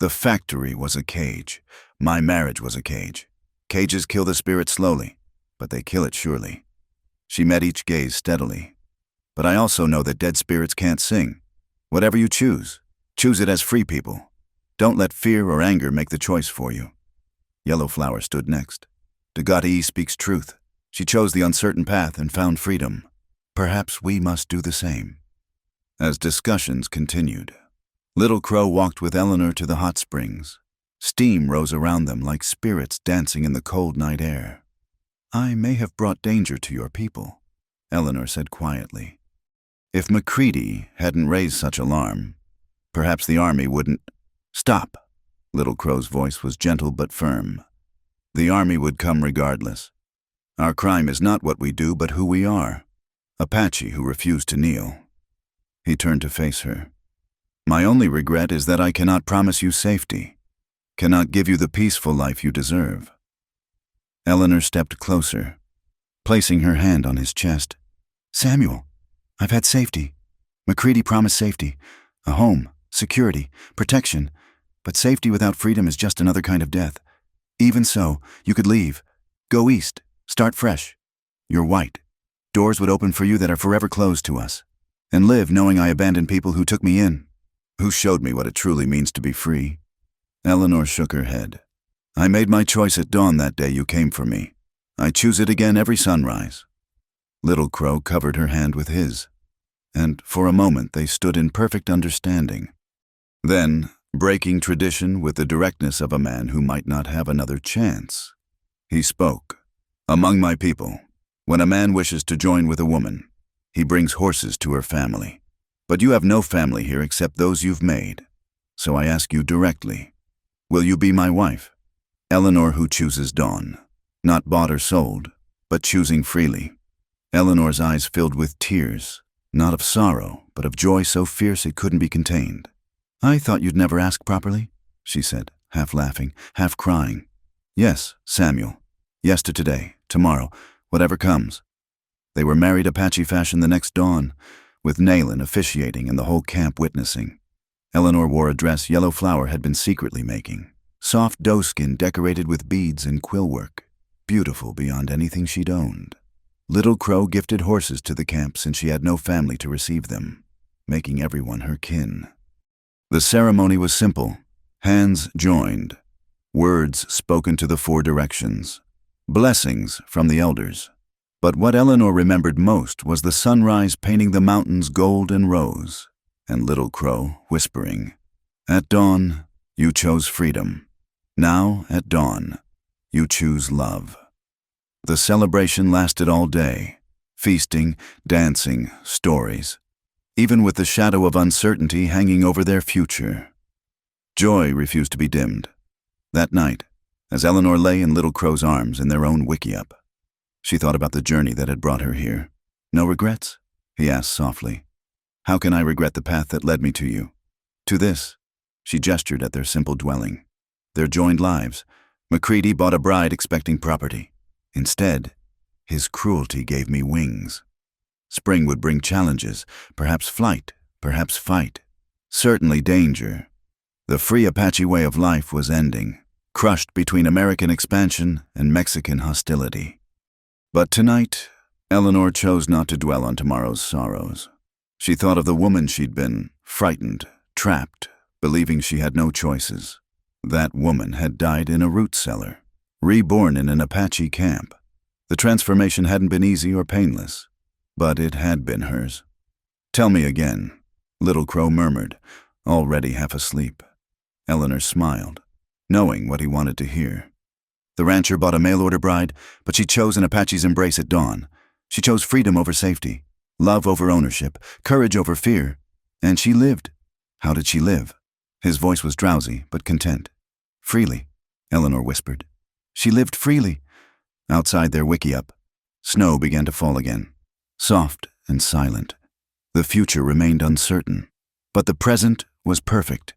"The factory was a cage. My marriage was a cage. Cages kill the spirit slowly, but they kill it surely." She met each gaze steadily. "But I also know that dead spirits can't sing. Whatever you choose it as free people. Don't let fear or anger make the choice for you." Yellow Flower stood next. "Dagot-E speaks truth. She chose the uncertain path and found freedom. Perhaps we must do the same." As discussions continued, Little Crow walked with Eleanor to the hot springs. Steam rose around them like spirits dancing in the cold night air. "I may have brought danger to your people," Eleanor said quietly. "If Macready hadn't raised such alarm, perhaps the army wouldn't—" "Stop!" Little Crow's voice was gentle but firm. "The army would come regardless. Our crime is not what we do, but who we are. Apache who refused to kneel." He turned to face her. "My only regret is that I cannot promise you safety, cannot give you the peaceful life you deserve." Eleanor stepped closer, placing her hand on his chest. "Samuel, I've had safety. Macready promised safety, a home, security, protection, but safety without freedom is just another kind of death. Even so, you could leave. Go east. Start fresh. You're white. Doors would open for you that are forever closed to us. And live knowing I abandoned people who took me in, who showed me what it truly means to be free. Eleanor shook her head. I made my choice at dawn that day you came for me. I choose it again every sunrise. Little Crow covered her hand with his, and for a moment they stood in perfect understanding. Then, breaking tradition with the directness of a man who might not have another chance, he spoke. Among my people, when a man wishes to join with a woman, he brings horses to her family. But you have no family here except those you've made. So I ask you directly, will you be my wife? Eleanor, who chooses Dawn, not bought or sold, but choosing freely. Eleanor's eyes filled with tears, not of sorrow, but of joy so fierce it couldn't be contained. I thought you'd never ask properly, she said, half laughing, half crying. Yes, Samuel. Yes to today, tomorrow, whatever comes. They were married Apache fashion the next dawn, with Nayland officiating and the whole camp witnessing. Eleanor wore a dress Yellow Flower had been secretly making, soft doeskin decorated with beads and quill work, beautiful beyond anything she'd owned. Little Crow gifted horses to the camp since she had no family to receive them, making everyone her kin. The ceremony was simple, hands joined, words spoken to the 4 directions, blessings from the elders. But what Eleanor remembered most was the sunrise painting the mountains gold and rose, and Little Crow whispering, "At dawn, you chose freedom. Now, at dawn, you choose love." The celebration lasted all day, feasting, dancing, stories, even with the shadow of uncertainty hanging over their future. Joy refused to be dimmed. That night, as Eleanor lay in Little Crow's arms in their own wickiup, she thought about the journey that had brought her here. No regrets? He asked softly. How can I regret the path that led me to you? To this, she gestured at their simple dwelling. Their joined lives. Macready bought a bride expecting property. Instead, his cruelty gave me wings. Spring would bring challenges, perhaps flight, perhaps fight, certainly danger. The free Apache way of life was ending, crushed between American expansion and Mexican hostility. But tonight, Eleanor chose not to dwell on tomorrow's sorrows. She thought of the woman she'd been, frightened, trapped, believing she had no choices. That woman had died in a root cellar, reborn in an Apache camp. The transformation hadn't been easy or painless, but it had been hers. Tell me again, Little Crow murmured, already half asleep. Eleanor smiled, knowing what he wanted to hear. The rancher bought a mail-order bride, but she chose an Apache's embrace at dawn. She chose freedom over safety, love over ownership, courage over fear. And she lived. How did she live? His voice was drowsy, but content. Freely, Eleanor whispered. She lived freely. Outside their wickiup, snow began to fall again, soft and silent. The future remained uncertain, but the present was perfect.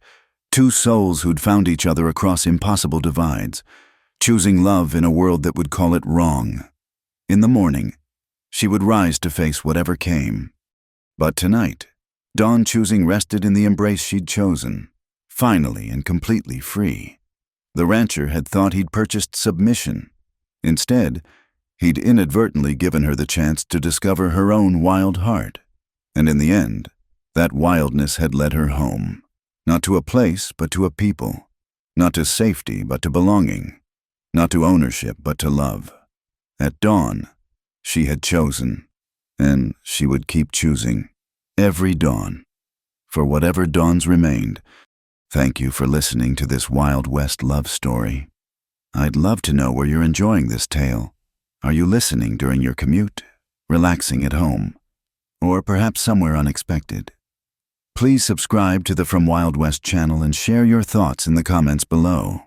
2 souls who'd found each other across impossible divides, choosing love in a world that would call it wrong. In the morning, she would rise to face whatever came. But tonight, Dawn choosing rested in the embrace she'd chosen, finally and completely free. The rancher had thought he'd purchased submission. Instead, he'd inadvertently given her the chance to discover her own wild heart. And in the end, that wildness had led her home. Not to a place, but to a people. Not to safety, but to belonging. Not to ownership, but to love. At dawn, she had chosen, and she would keep choosing. Every dawn. For whatever dawns remained, thank you for listening to this Wild West love story. I'd love to know where you're enjoying this tale. Are you listening during your commute, relaxing at home, or perhaps somewhere unexpected? Please subscribe to the From Wild West channel and share your thoughts in the comments below.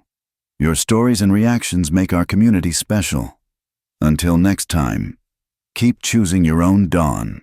Your stories and reactions make our community special. Until next time, keep choosing your own dawn.